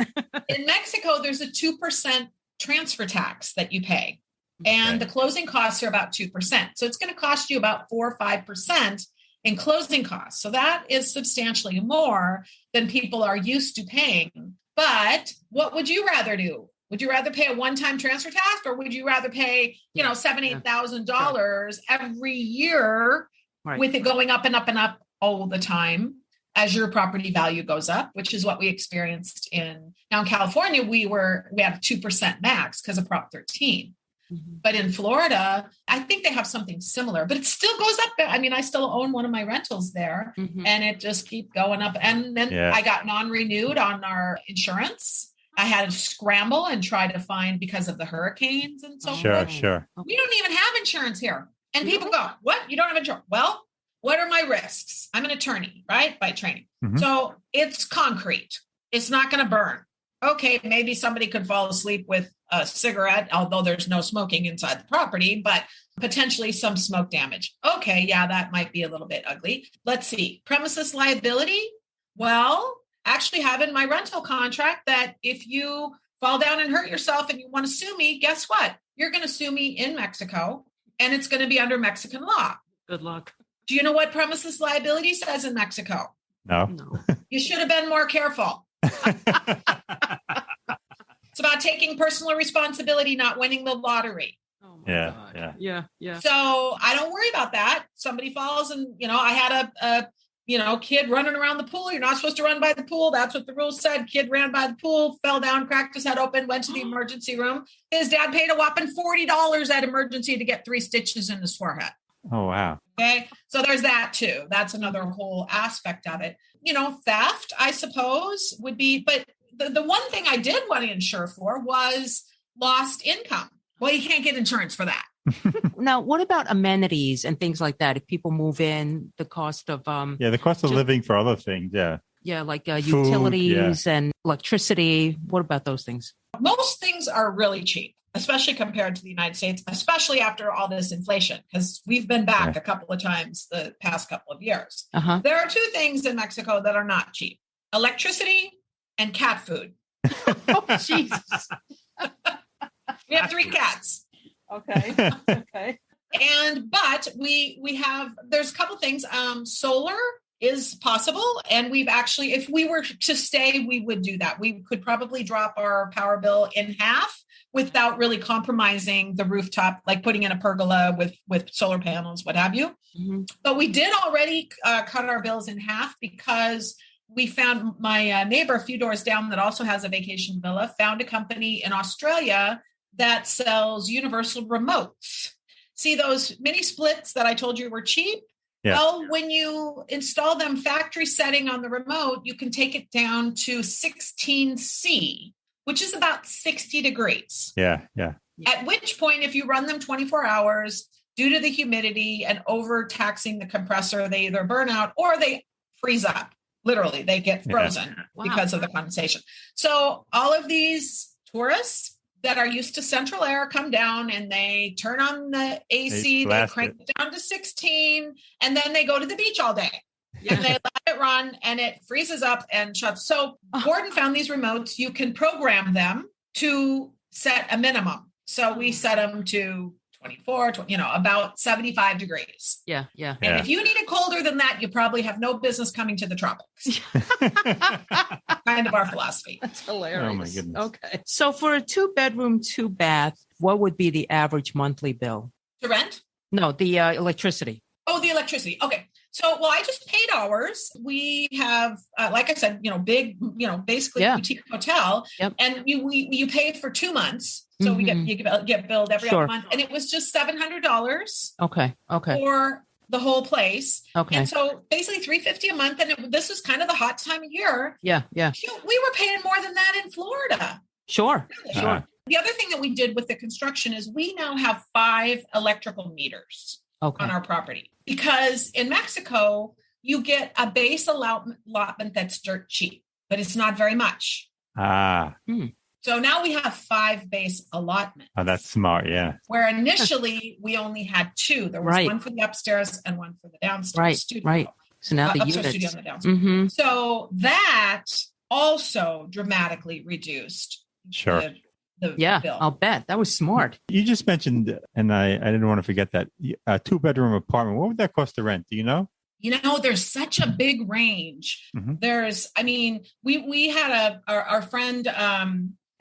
In Mexico, there's a 2% transfer tax that you pay. And the closing costs are about 2%. So it's going to cost you about 4 or 5% in closing costs. So that is substantially more than people are used to paying. But what would you rather do? Would you rather pay a one-time transfer tax, or would you rather pay, $7,000, $8,000 every year with it going up and up and up all the time as your property value goes up, which is what we experienced in California. We had a 2% max because of Prop 13. But in Florida, I think they have something similar, but it still goes up. I mean, I still own one of my rentals there and it just keeps going up. And then I got non-renewed on our insurance. I had to scramble and try to find, because of the hurricanes and so forth. Sure. We don't even have insurance here. And people go, what? You don't have insurance? Well, what are my risks? I'm an attorney, right? By training. So it's concrete. It's not going to burn. Okay, maybe somebody could fall asleep with a cigarette, although there's no smoking inside the property, but potentially some smoke damage. Okay, yeah, that might be a little bit ugly. Let's see. Premises liability. Well, actually have in my rental contract that if you fall down and hurt yourself and you want to sue me, guess what? You're going to sue me in Mexico, and it's going to be under Mexican law. Good luck. Do you know what premises liability says in Mexico? No. You should have been more careful. It's about taking personal responsibility, not winning the lottery. Oh my God. Yeah. So I don't worry about that. Somebody falls and, I had a kid running around the pool. You're not supposed to run by the pool. That's what the rules said. Kid ran by the pool, fell down, cracked his head open, went to the emergency room. His dad paid a whopping $40 at emergency to get 3 stitches in his forehead. Oh, wow. Okay. So there's that too. That's another whole aspect of it. Theft, I suppose, would be, but the one thing I did want to insure for was lost income. Well, you can't get insurance for that. Now, what about amenities and things like that? If people move in, the cost of the cost of living for other things. Yeah, like food, utilities and electricity. What about those things? Most things are really cheap, especially compared to the United States, especially after all this inflation, because we've been back a couple of times the past couple of years. There are 2 things in Mexico that are not cheap: electricity and cat food. Oh, Jesus. We have 3 cats. Okay. But we have, there's a couple things. Solar is possible. And we've actually, if we were to stay, we would do that. We could probably drop our power bill in half without really compromising the rooftop, like putting in a pergola with solar panels, what have you. But we did already cut our bills in half because we found my neighbor a few doors down that also has a vacation villa, found a company in Australia that sells universal remotes. See those mini splits that I told you were cheap? Yeah. Well, when you install them factory setting on the remote, you can take it down to 16C, which is about 60 degrees. Yeah. At which point, if you run them 24 hours, due to the humidity and overtaxing the compressor, they either burn out or they freeze up. Literally, they get frozen because of the condensation. So all of these tourists that are used to central air come down and they turn on the AC, they crank it down to 16, and then they go to the beach all day. And they let it run and it freezes up and shuts. So Gordon found these remotes. You can program them to set a minimum. So we set them to 24, about 75 degrees. Yeah. And if you need it colder than that, you probably have no business coming to the tropics. Kind of our philosophy. That's hilarious. Oh my goodness. Okay. So for a 2-bedroom, 2-bath, what would be the average monthly bill? To rent? No, the electricity. Oh, the electricity. Okay. So, I just paid ours. We have, like I said, big, basically boutique hotel, and you pay for 2 months. So you get billed every other month, and it was just $700. Okay. For the whole place. Okay. And so basically $350 a month, and this was kind of the hot time of year. Yeah. We were paying more than that in Florida. Sure. The other thing that we did with the construction is we now have 5 electrical meters on our property, because in Mexico you get a base allotment that's dirt cheap, but it's not very much. So now we have 5 base allotments. Oh, that's smart. Yeah. Where initially we only had 2. There was one for the upstairs and one for the downstairs studio. Right. So now the upstairs units. studio and the downstairs. So that also dramatically reduced the bill. I'll bet. That was smart. You just mentioned, and I didn't want to forget that, a 2-bedroom apartment. What would that cost to rent? Do you know? There's such a big range. We had our friend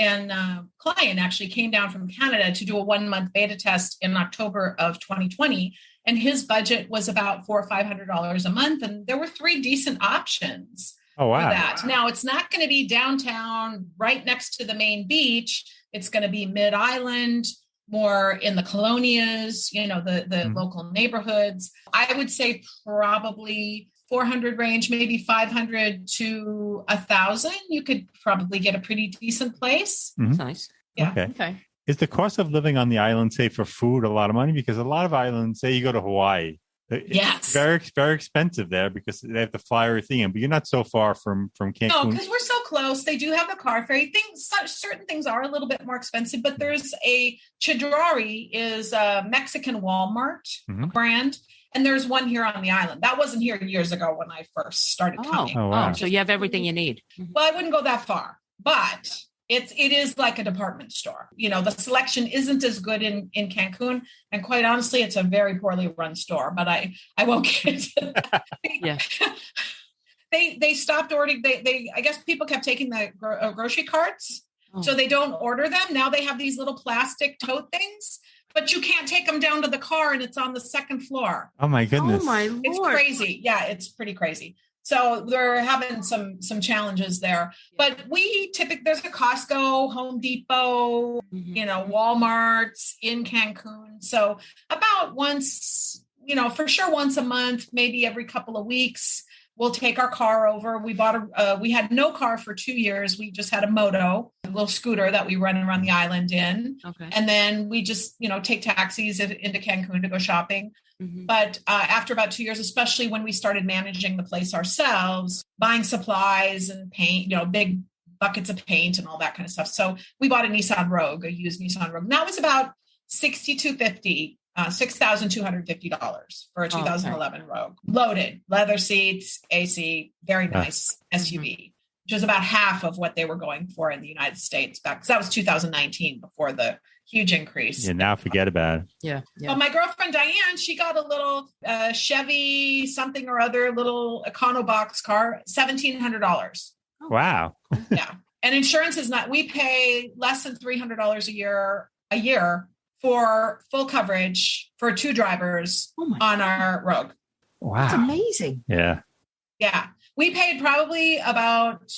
and client actually came down from Canada to do a 1-month beta test in October of 2020. And his budget was about $400 or $500 a month. And there were 3 decent options for that. Now, it's not going to be downtown right next to the main beach. It's going to be mid-island, more in the colonias, the local neighborhoods. I would say probably 400 range, maybe 500 to 1,000. You could probably get a pretty decent place. Nice. Yeah. Okay. Is the cost of living on the island, say for food, a lot of money? Because a lot of islands, say you go to Hawaii, it's very, very expensive there because they have to fly everything in, but you're not so far from Cancun. No, because we're so close. They do have the car ferry. Certain things are a little bit more expensive, but there's Chedraui is a Mexican Walmart brand. And there's one here on the island. That wasn't here years ago when I first started coming. Oh, wow. So you have everything you need. Well, I wouldn't go that far, but it is like a department store. The selection isn't as good in Cancun. And quite honestly, it's a very poorly run store, but I won't get into that. They stopped ordering. I guess people kept taking the grocery carts. So they don't order them. Now they have these little plastic tote things, but you can't take them down to the car and it's on the 2nd floor. Oh my goodness. Oh my Lord. It's crazy. Yeah, it's pretty crazy. So they're having some challenges there, but there's a Costco, Home Depot, Walmart's in Cancun. So about once, for sure once a month, maybe every couple of weeks, we'll take our car over. We had no car for 2 years. We just had a moto, a little scooter that we run around the island in. Okay. And then we just, take taxis into Cancun to go shopping. But after about 2 years, especially when we started managing the place ourselves, buying supplies and paint, big buckets of paint and all that kind of stuff. So we bought a Nissan Rogue, a used Nissan Rogue. And that was about $6,250 for a 2011 Rogue. Loaded, leather seats, AC, very nice SUV, which was about half of what they were going for in the United States back. Because that was 2019 before the huge increase. Yeah, now forget about it. Yeah. Well, my girlfriend Diane, she got a little Chevy something or other, little Econobox car, $1,700. Wow. Yeah, and insurance is not. We pay less than $300 a year for full coverage for 2 drivers on our Rogue. Wow, that's amazing. Yeah. We paid probably about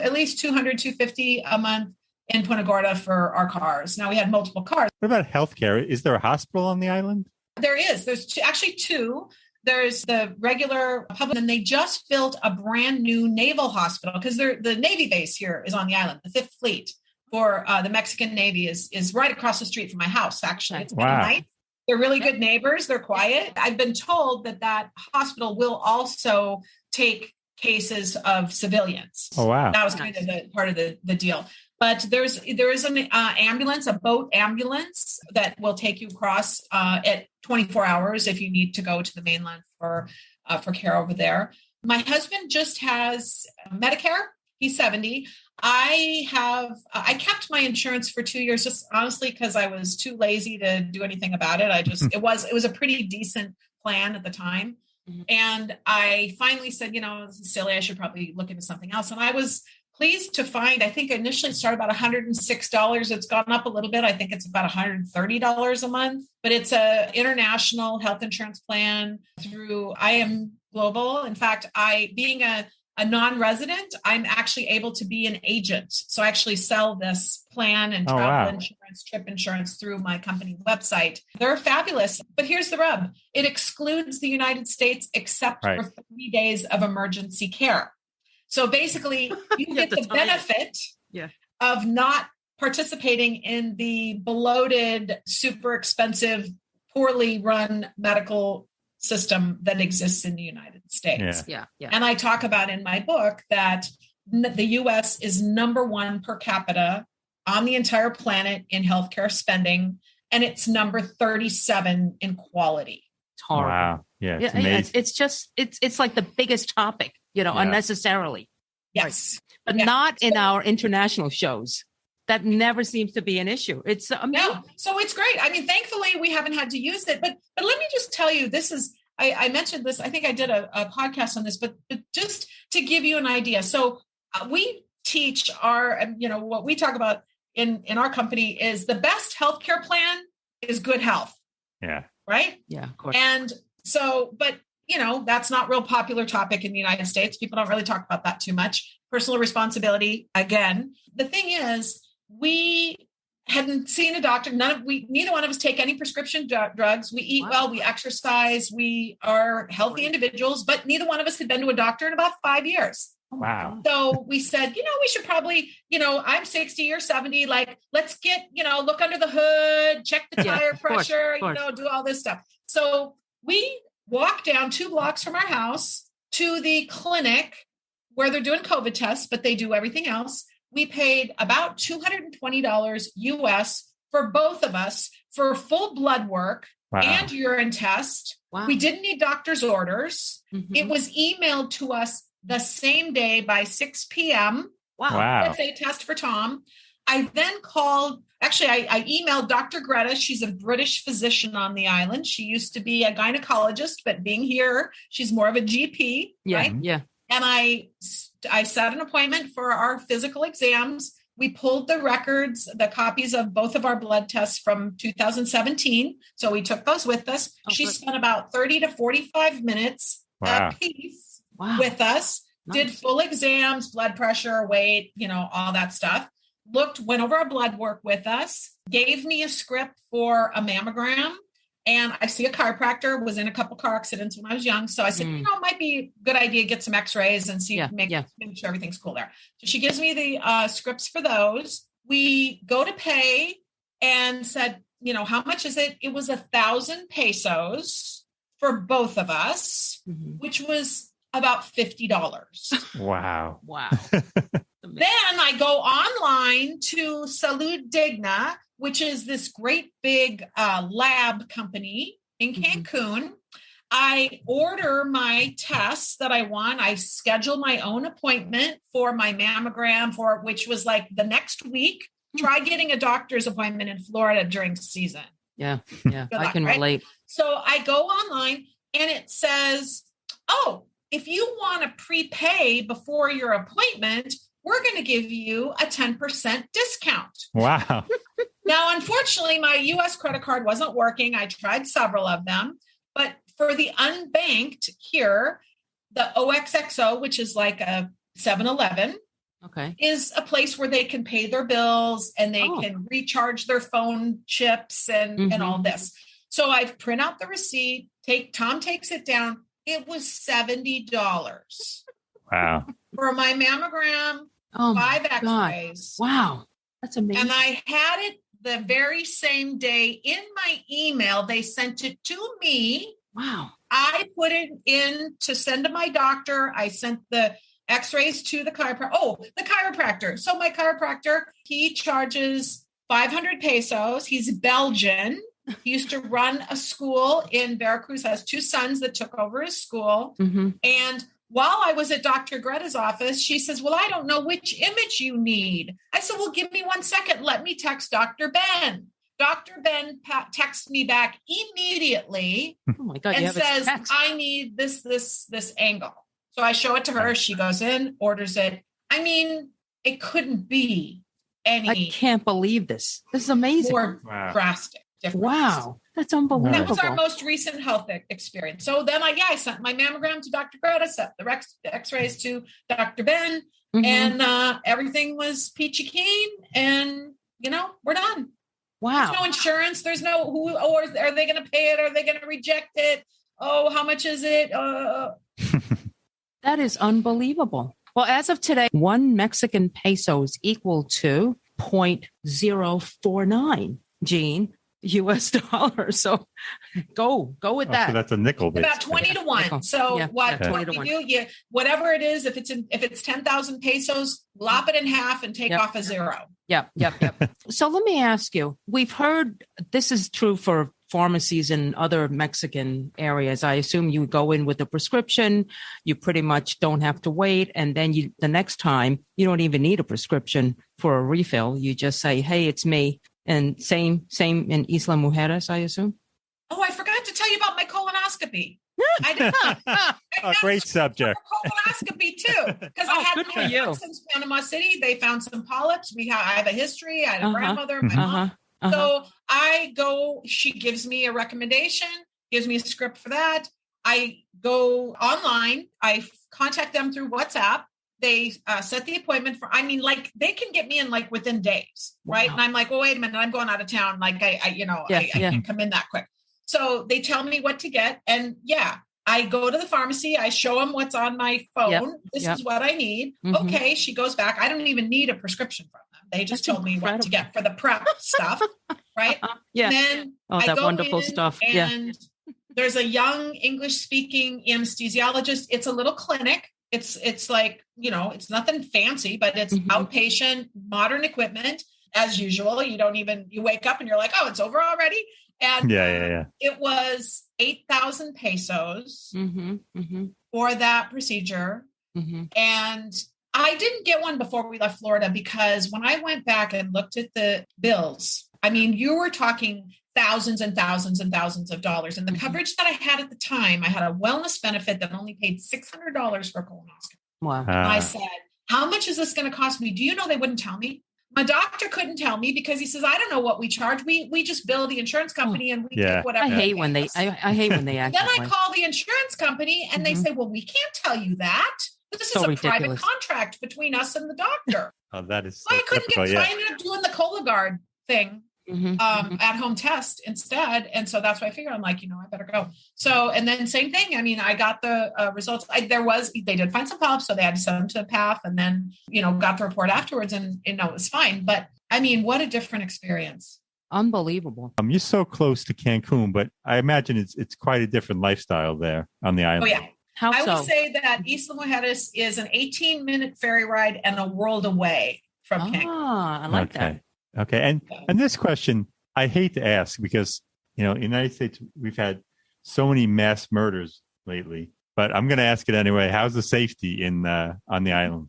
at least $200-$250 a month in Punta Gorda for our cars. Now we had multiple cars. What about healthcare? Is there a hospital on the island? There is. There's actually 2. There's the regular public, and they just built a brand new naval hospital because the Navy base here is on the island. The 5th Fleet for the Mexican Navy is right across the street from my house, actually. It's really nice. They're really good neighbors. They're quiet. I've been told that hospital will also take cases of civilians. Oh, wow. That was kind of the part of the deal. But there is an ambulance, a boat ambulance that will take you across at 24 hours if you need to go to the mainland for care over there. My husband just has Medicare. He's 70. I kept my insurance for 2 years, just honestly, because I was too lazy to do anything about it. It was a pretty decent plan at the time. Mm-hmm. And I finally said, this is silly. I should probably look into something else. And I was pleased to find, I think initially it started about $106. It's gone up a little bit. I think it's about $130 a month, but it's a international health insurance plan through I Am Global. In fact, being a non-resident, I'm actually able to be an agent. So I actually sell this plan and travel insurance, trip insurance through my company website. They're fabulous. But here's the rub. It excludes the United States except for 3 days of emergency care. So basically, you get the benefit of not participating in the bloated, super expensive, poorly run medical system that exists in the United States. Yeah. And I talk about in my book that the U.S. is number one per capita on the entire planet in healthcare spending, and it's number 37 in quality. It's horrible. Wow. Yeah. It's like the biggest topic, unnecessarily. Yes. But not in our international shows. That never seems to be an issue. It's amazing. No. So it's great. I mean, thankfully we haven't had to use it, but let me just tell you, I mentioned this, I think I did a podcast on this, but just to give you an idea. So we teach what we talk about in our company is the best healthcare plan is good health. Yeah. Right? Yeah, of course. And so, but that's not a real popular topic in the United States. People don't really talk about that too much. Personal responsibility. Again, the thing is, we hadn't seen a doctor. Neither one of us take any prescription drugs. We eat well, we exercise, we are healthy individuals, but neither one of us had been to a doctor in about 5 years. Wow. So we said, we should probably, I'm 60 or 70, let's get, look under the hood, check the tire pressure, do all this stuff. So we walked down 2 blocks from our house to the clinic where they're doing COVID tests, but they do everything else. We paid about $220 US for both of us for full blood work and urine test. Wow. We didn't need doctor's orders. Mm-hmm. It was emailed to us the same day by 6 p.m. Wow. Let's say test for Tom. I then called, I emailed Dr. Greta. She's a British physician on the island. She used to be a gynecologist, but being here, she's more of a GP. Right? Yeah. And I set an appointment for our physical exams. We pulled the records, the copies of both of our blood tests from 2017. So we took those with us. She spent about 30 to 45 minutes a piece with us, did full exams, blood pressure, weight, all that stuff. Went over our blood work with us, gave me a script for a mammogram. And I see a chiropractor, was in a couple car accidents when I was young. So I said, it might be a good idea to get some x-rays and see, make sure everything's cool there. So she gives me the scripts for those. We go to pay and said, how much is it? It was 1,000 pesos for both of us, which was about $50. Wow. Then I go online to Salud Digna, which is this great big lab company in Cancun. I order my tests that I want. I schedule my own appointment for my mammogram, which was like the next week. Try getting a doctor's appointment in Florida during season. Yeah, I can relate. So I go online and it says, if you want to prepay before your appointment, we're going to give you a 10% discount. Wow. Now, unfortunately, my U.S. credit card wasn't working. I tried several of them. But for the unbanked here, the OXXO, which is like a 7-Eleven, is a place where they can pay their bills and they can recharge their phone chips and all this. So I print out the receipt. Tom takes it down. It was $70. Wow. For my mammogram, 5 x-rays. Wow. That's amazing. And I had it the very same day in my email. They sent it to me Wow. I put it in to send to my doctor. I sent the x-rays to the chiropractor. Oh, the chiropractor. So my chiropractor, he charges 500 pesos. He's Belgian. He used to run a school in Veracruz, has 2 sons that took over his school. Mm-hmm. And while I was at Dr. Greta's office, she says, well, I don't know which image you need. I said, well, give me 1 second. Let me text Dr. Ben. Dr. Ben texts me back immediately Oh my God, and says, I need this angle. So I show it to her. She goes in, orders it. I mean, it couldn't be any. I can't believe this. This is amazing. More drastic difference. Wow. That's unbelievable. That was our most recent health experience. So then I sent my mammogram to Dr. Greta, sent the x-rays to Dr. Ben, and everything was peachy keen, and, we're done. Wow. There's no insurance. There's no or are they going to pay it? Are they going to reject it? Oh, how much is it? That is unbelievable. Well, as of today, 1 Mexican peso is equal to 0.049, Gene, US dollars. So go with that. So that's a nickel. About 20 to 1. Nickel. So what we do, whatever it is, if it's 10,000 pesos, lop it in half and take off a 0. Yep. So let me ask you, we've heard this is true for pharmacies in other Mexican areas. I assume you go in with a prescription, you pretty much don't have to wait. And then the next time you don't even need a prescription for a refill. You just say, hey, it's me. And same in Isla Mujeres, I assume. Oh, I forgot to tell you about my colonoscopy. I did not. Great subject. Colonoscopy too, because I had parents in Panama City. They found some polyps. I have a history. I had a grandmother, my mom. So I go. She gives me a recommendation, gives me a script for that. I go online. I contact them through WhatsApp. They set the appointment for. They can get me in within days, right? Wow. And I'm like, well, wait a minute, I'm going out of town. I can't come in that quick. So they tell me what to get. And I go to the pharmacy. I show them what's on my phone. This is what I need. Mm-hmm. Okay. She goes back. I don't even need a prescription from them. They just told me what to get for the prep stuff. Right. Yeah. And then that wonderful stuff. And there's a young English speaking anesthesiologist. It's a little clinic. It's like, it's nothing fancy, but it's outpatient, modern equipment as usual. You wake up and you're like, oh, it's over already. And it was 8,000 pesos for that procedure. Mm-hmm. And I didn't get one before we left Florida because when I went back and looked at the bills, you were talking thousands and thousands and thousands of dollars. And the coverage that I had at the time, I had a wellness benefit that only paid $600 for a colonoscopy. Wow. I said, how much is this going to cost me? Do you know they wouldn't tell me? My doctor couldn't tell me because he says, I don't know what we charge. We just bill the insurance company and we take whatever. I hate when they act. Then I call the insurance company and they say, well, we can't tell you that. This is a private contract between us and the doctor. Oh, that is so I couldn't get, so I ended up doing the Cologuard thing. At home test instead. And so that's why I figured I better go. So, and then same thing. I got the results. They did find some polyps, so they had to send them to the path and then, got the report afterwards and, it was fine. But what a different experience. Unbelievable. You're so close to Cancun, but I imagine it's quite a different lifestyle there on the island. Oh yeah. I would say that Isla Mujeres is an 18-minute ferry ride and a world away from Cancun. I like that. Okay. And this question, I hate to ask because, in the United States, we've had so many mass murders lately, but I'm going to ask it anyway. How's the safety on the island?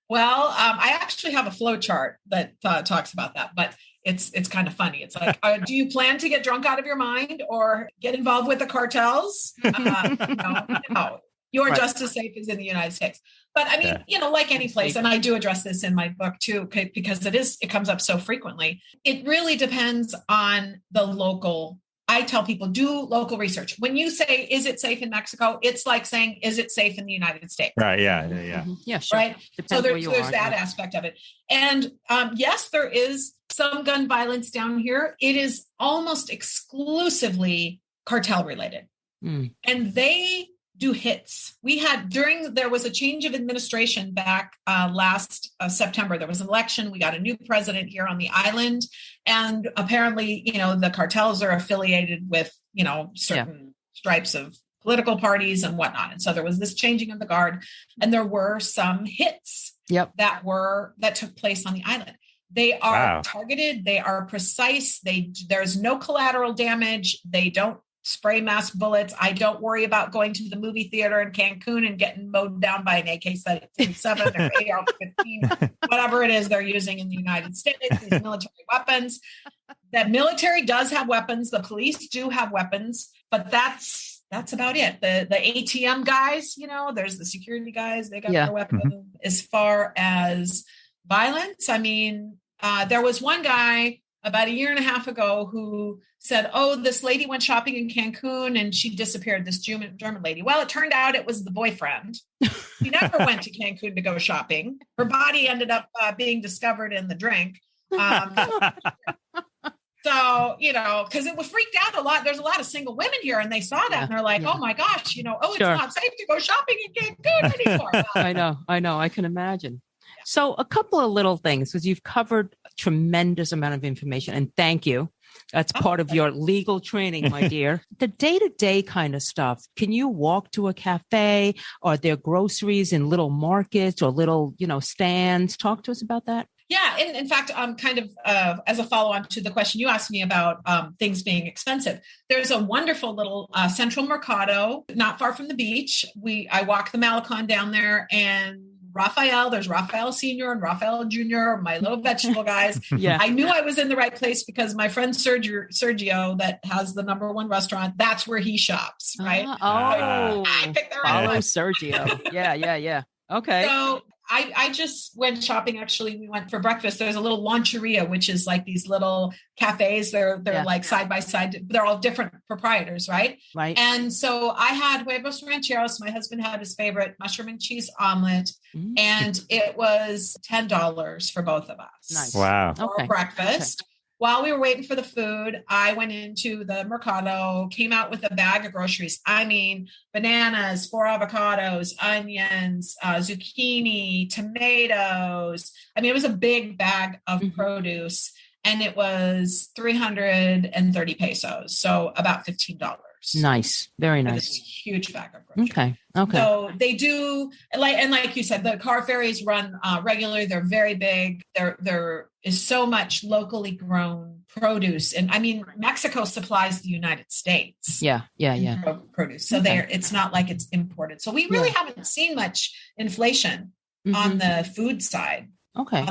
Well, I actually have a flow chart that talks about that, but it's kind of funny. It's like, do you plan to get drunk out of your mind or get involved with the cartels? No. You're just as safe as in the United States. But like any place, and I do address this in my book too, because it comes up so frequently. It really depends on the local. I tell people, do local research. When you say, is it safe in Mexico? It's like saying, is it safe in the United States? Right. Yeah. Yeah, sure. Right. So there's that aspect of it. And yes, there is some gun violence down here. It is almost exclusively cartel related. And they do hits. There was a change of administration back last September. There was an election. We got a new president here on the island. And apparently, the cartels are affiliated with, certain stripes of political parties and whatnot. And so there was this changing of the guard, and there were some hits that took place on the island. They are targeted. They are precise. There's no collateral damage. They don't spray mask bullets. I don't worry about going to the movie theater in Cancun and getting mowed down by an AK-47 or AR-15, whatever it is they're using in the United States, these military weapons. That military does have weapons. The police do have weapons, but that's about it. The ATM guys, there's the security guys, they got their weapons. Mm-hmm. As far as violence, I mean, there was one guy about a year and a half ago who said, this lady went shopping in Cancun and she disappeared, this German lady. Well, it turned out it was the boyfriend. She never went to Cancun to go shopping. Her body ended up being discovered in the drink. So, because it was freaked out a lot. There's a lot of single women here, and they saw that and they're like, oh my gosh, it's not safe to go shopping in Cancun anymore. I know. I can imagine. Yeah. So a couple of little things, because you've covered a tremendous amount of information, and thank you. That's part of your legal training, my dear. The day-to-day kind of stuff. Can you walk to a cafe? Are there groceries in little markets or little, stands? Talk to us about that. Yeah. In fact, kind of as a follow-on to the question you asked me about things being expensive, there's a wonderful little central mercado not far from the beach. I walk the Malecon down there, and there's Raphael Sr. and Raphael Jr., my little vegetable guys. Yeah. I knew I was in the right place because my friend Sergio, that has the #1 restaurant, that's where he shops, right? I picked the right place. Sergio. Yeah. Okay. So I just went shopping. Actually, we went for breakfast. There's a little Loncheria, which is like these little cafes. They're like side by side. They're all different proprietors, right? Right. And so I had huevos rancheros. My husband had his favorite mushroom and cheese omelet, and it was $10 for both of us. Nice. Wow. For breakfast. Okay. While we were waiting for the food, I went into the Mercado, came out with a bag of groceries. I mean, bananas, 4 avocados, onions, zucchini, tomatoes. I mean, it was a big bag of produce, and it was 330 pesos. So about $15. Nice. Very nice. Huge bag of groceries. Okay. So they do, like you said, the car ferries run regularly. They're very big. There is so much locally grown produce. And I mean, Mexico supplies the United States. Yeah. Produce. So it's not like it's imported. So we really haven't seen much inflation on the food side. Okay.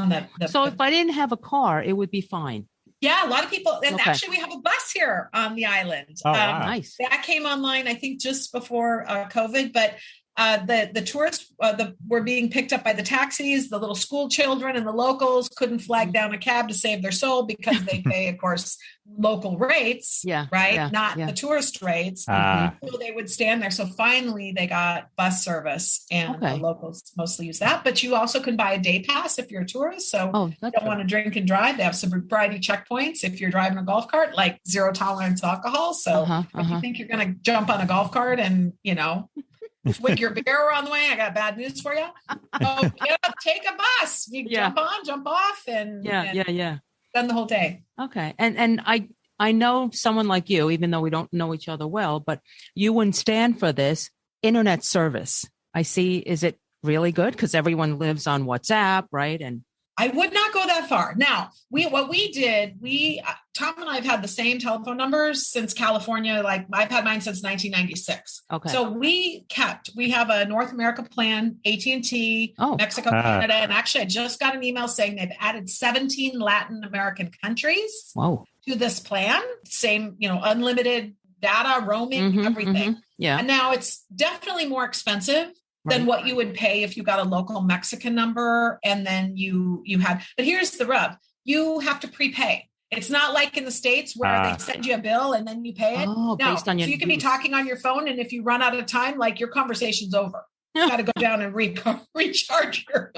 So if I didn't have a car, it would be fine. Yeah, a lot of people, and actually we have a bus here on the island. Oh, wow. Nice. That came online, I think, just before COVID, but the tourists were being picked up by the taxis. The little school children and the locals couldn't flag down a cab to save their soul because they pay, of course, local rates, right? Not the tourist rates. So they would stand there. So finally they got bus service, and the locals mostly use that. But you also can buy a day pass if you're a tourist. So you don't want to drink and drive. They have sobriety checkpoints. If you're driving a golf cart, like 0 tolerance alcohol. So if you think you're going to jump on a golf cart and, swig your beer on the way, I got bad news for you. So take a bus. You jump on, jump off, and done the whole day. Okay. And I know someone like you, even though we don't know each other well, but you wouldn't stand for this internet service. I see. Is it really good? Because everyone lives on WhatsApp, right? And I would not go that far. Now, Tom and I have had the same telephone numbers since California. Like I've had mine since 1996. Okay. So we have a North America plan, AT&T, Mexico, Canada. And actually I just got an email saying they've added 17 Latin American countries to this plan. Same, unlimited data, roaming, everything. Yeah. And now it's definitely more expensive than what you would pay if you got a local Mexican number and then you had. But here's the rub. You have to prepay. It's not like in the States where they send you a bill and then you pay it. Based on your you can be talking on your phone, and if you run out of time, like your conversation's over. You got to go down and recharge your.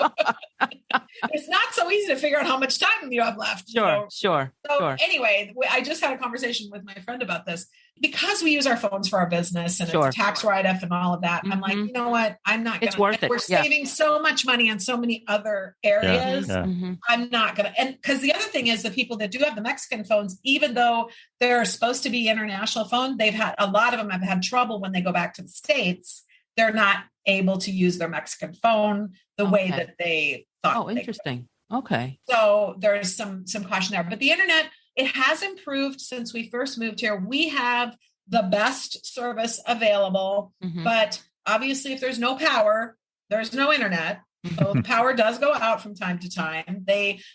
It's not so easy to figure out how much time you have left. Sure. So anyway, I just had a conversation with my friend about this. because we use our phones for our business and it's a tax write-off and all of that, I'm like, you know what? I'm not going to. It's worth it. We're saving so much money on so many other areas. I'm not going to. And because the other thing is the people that do have the Mexican phones, even though they're supposed to be international phone, a lot of them have had trouble when they go back to the States. They're not able to use their Mexican phone the way that they thought. Oh, interesting. Okay. So there's some caution there, but the internet, it has improved since we first moved here. We have the best service available, but obviously if there's no power, there's no internet. So the power does go out from time to time.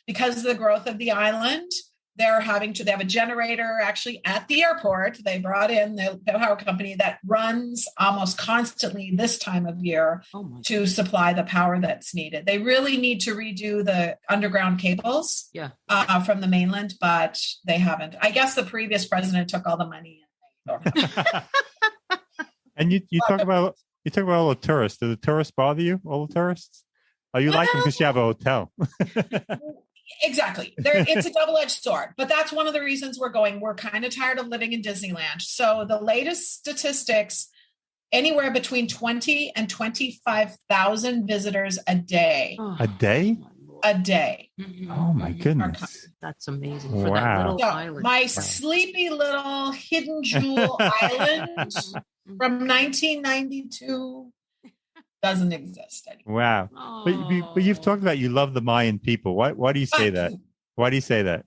Because of the growth of the island, they have a generator actually at the airport. They brought in the power company that runs almost constantly this time of year to supply the power that's needed. They really need to redo the underground cables from the mainland, but they haven't. I guess the previous president took all the money. And you talk about all the tourists. Do the tourists bother you? All the tourists? Oh, you like them because you have a hotel. Exactly. It's a double-edged sword, but that's one of the reasons we're going. We're kind of tired of living in Disneyland. So the latest statistics, anywhere between 20 and 25,000 visitors a day. A day? A day. Oh my goodness. That's amazing. For that little island. My sleepy little hidden jewel island from 1992 doesn't exist anymore. Wow. But you've talked about you love the Mayan people. Why do you say that? Why do you say that?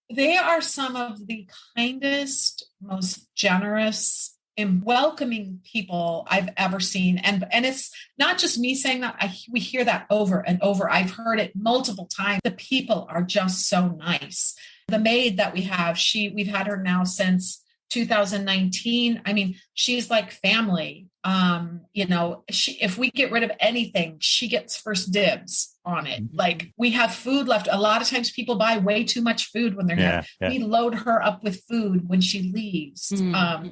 They are some of the kindest, most generous and welcoming people I've ever seen. And it's not just me saying that. We hear that over and over. I've heard it multiple times. The people are just so nice. The maid that we have, we've had her now since 2019. I mean, she's like family. If we get rid of anything, she gets first dibs on it. Like we have food left. A lot of times people buy way too much food when they're here. We load her up with food when she leaves.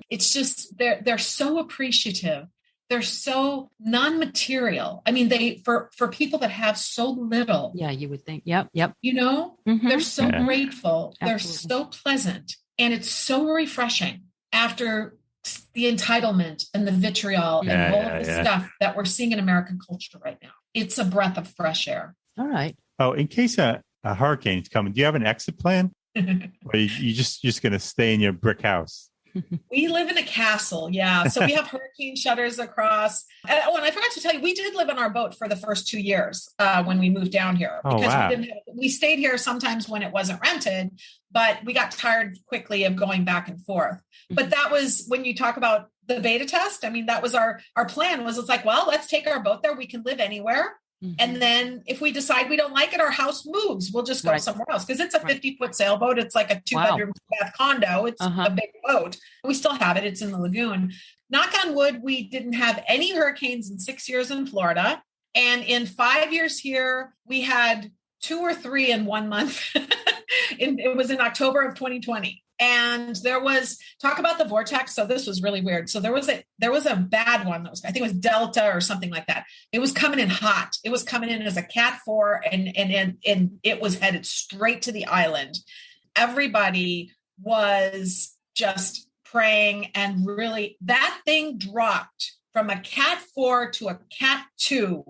It's just, they're so appreciative. They're so non-material. I mean, for people that have so little. Yeah, you would think. Yep. They're so grateful. Absolutely. They're so pleasant. And it's so refreshing after the entitlement and the vitriol and all of the stuff that we're seeing in American culture right now. It's a breath of fresh air. All right. Oh, in case a hurricane's coming, do you have an exit plan? Or you just going to stay in your brick house? We live in a castle. Yeah. So we have hurricane shutters across. And I forgot to tell you, we did live on our boat for the first 2 years when we moved down here. Because we stayed here sometimes when it wasn't rented, but we got tired quickly of going back and forth. But that was when you talk about the beta test. I mean, that was our plan was it's like, well, let's take our boat there. We can live anywhere. And then if we decide we don't like it, our house moves. We'll just go somewhere else because it's a 50-foot sailboat. It's like a 2-bedroom bath condo. It's a big boat. We still have it. It's in the lagoon. Knock on wood, we didn't have any hurricanes in 6 years in Florida. And in 5 years here, we had 2 or 3 in 1 month. It was in October of 2020. And there was talk about the vortex. So this was really weird. So there was a bad one that was, I think it was Delta or something like that. It was coming in hot. It was coming in as a Cat 4 and it was headed straight to the island. Everybody was just praying and really that thing dropped from a Cat 4 to a Cat 2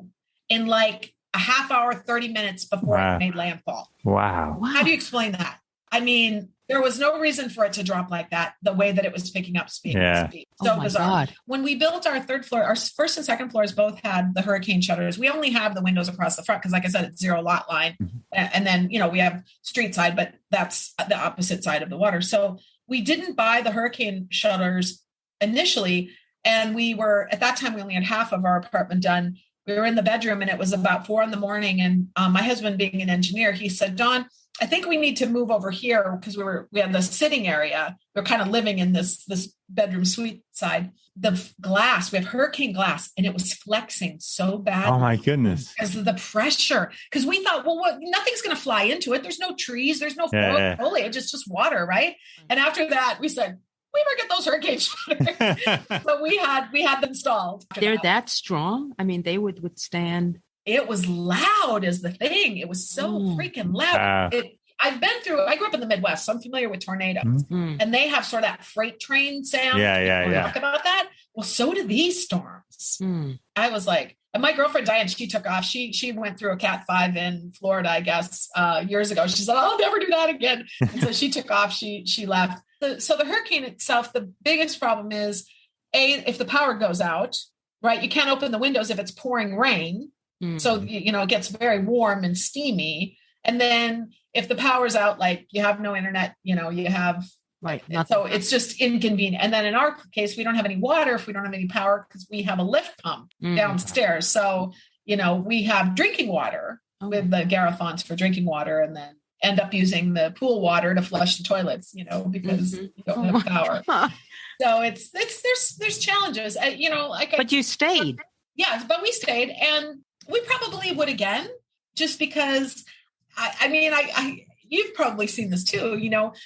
in like a half hour, 30 minutes before it made landfall. Wow. How do you explain that? I mean, there was no reason for it to drop like that, the way that it was picking up speed. So bizarre. God. When we built our third floor, our first and second floors both had the hurricane shutters. We only have the windows across the front because, like I said, it's 0 lot line. And then, we have street side, but that's the opposite side of the water. So we didn't buy the hurricane shutters initially. And at that time, we only had half of our apartment done. We were in the bedroom and it was about 4 a.m. And my husband being an engineer, he said, Dawn, I think we need to move over here because we had the sitting area. We're kind of living in this bedroom suite side. The glass, we have hurricane glass, and it was flexing so bad. Oh my goodness! Because of the pressure. Because we thought, well, nothing's going to fly into it. There's no trees. There's no foliage. It's just water, right? And after that, we said, we better get those hurricane shutters. So we had them installed. They're that strong. I mean, they would withstand. It was loud as the thing. It was so freaking loud. I grew up in the Midwest, so I'm familiar with tornadoes. Mm-hmm. And they have sort of that freight train sound. Yeah. Talk about that. Well, so do these storms. Mm. I was like, and my girlfriend Diane, she took off. She went through a Cat 5 in Florida, I guess, years ago. She said, I'll never do that again. And so she took off. She left. So the hurricane itself, the biggest problem is, if the power goes out, right? You can't open the windows if it's pouring rain. Mm-hmm. So, it gets very warm and steamy. And then if the power's out, like you have no internet, you have. Right. So it's just inconvenient. And then in our case, we don't have any water if we don't have any power because we have a lift pump downstairs. So, we have drinking water with the Garrathons for drinking water, and then end up using the pool water to flush the toilets, because you don't have power. So there's challenges, but you stayed. Yeah, but we stayed, and we probably would again, just because I you've probably seen this too.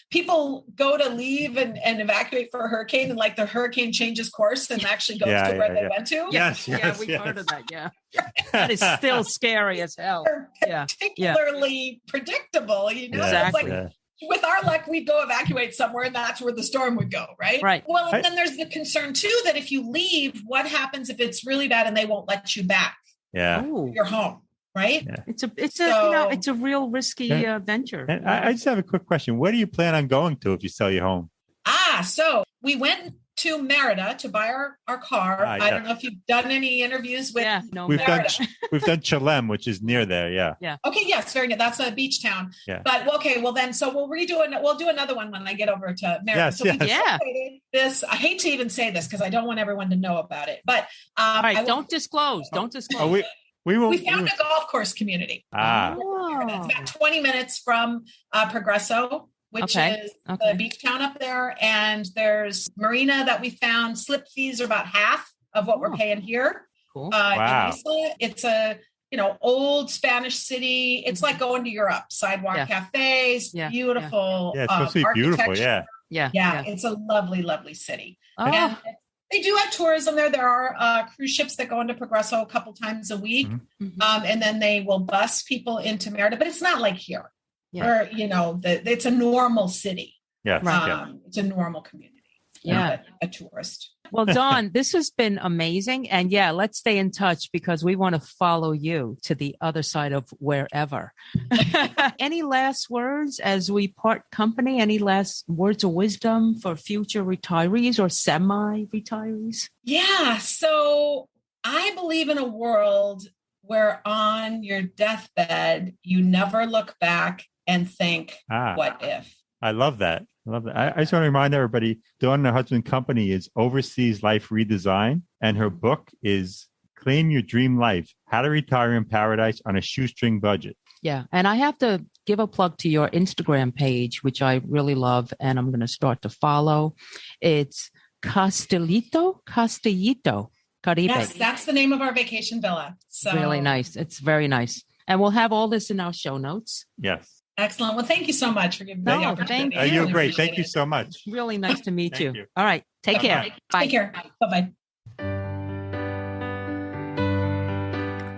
People go to leave and evacuate for a hurricane, and like the hurricane changes course and actually goes to where they went to. Yes, we've heard of that. Yeah, that is still scary as hell. Particularly predictable. Exactly. It's like, with our luck, we'd go evacuate somewhere, and that's where the storm would go, right? Right. Well, and then there's the concern too that if you leave, what happens if it's really bad and they won't let you back? Yeah, your home. Right. Yeah. It's a real risky venture. And I just have a quick question. Where do you plan on going to if you sell your home? So we went to Merida to buy our car. I don't know if you've done any interviews with. We've done Chalem, which is near there. Yeah. Okay. Yes. Very good. That's a beach town. Yeah. But then so we'll do another one when I get over to Merida. Yes, so we this. I hate to even say this because I don't want everyone to know about it. But all right, don't disclose. Don't disclose. We found a golf course community. It's about 20 minutes from Progreso, which is the beach town up there. And there's marina that we found. Slip fees are about half of what we're paying here. Cool. In Isla. It's a old Spanish city. It's like going to Europe. Sidewalk cafes, beautiful. Yeah, it's supposed to be beautiful. Yeah. It's a lovely, lovely city. Oh. And they do have tourism there. There are cruise ships that go into Progreso a couple times a week. Mm-hmm. And then they will bus people into Merida, but it's not like here where, it's a normal city. Yeah. It's a normal community. A tourist. Well, Dawn, this has been amazing. And let's stay in touch because we want to follow you to the other side of wherever. Any last words as we part company? Any last words of wisdom for future retirees or semi-retirees? Yeah. So I believe in a world where on your deathbed, you never look back and think, what if? I love that. I just want to remind everybody, Dawn and her husband company is Overseas Life Redesign, and her book is Claim Your Dream Life, How to Retire in Paradise on a Shoestring Budget. Yeah. And I have to give a plug to your Instagram page, which I really love, and I'm going to start to follow. It's Castellito, Caribe. Yes, that's the name of our vacation villa. So really nice. It's very nice. And we'll have all this in our show notes. Yes. Excellent. Well, thank you so much for giving me the opportunity. You're great. Thank you so much. Really nice to meet you. You. All right. Take care. Bye. Take care. Bye-bye.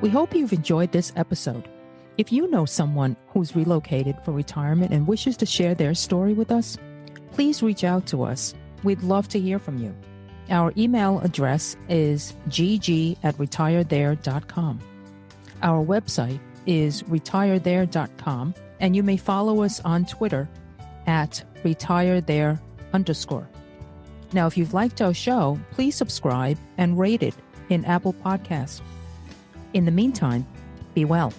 We hope you've enjoyed this episode. If you know someone who's relocated for retirement and wishes to share their story with us, please reach out to us. We'd love to hear from you. Our email address is gg@retirethere.com. Our website is retirethere.com. And you may follow us on Twitter @retirethere_. Now, if you've liked our show, please subscribe and rate it in Apple Podcasts. In the meantime, be well.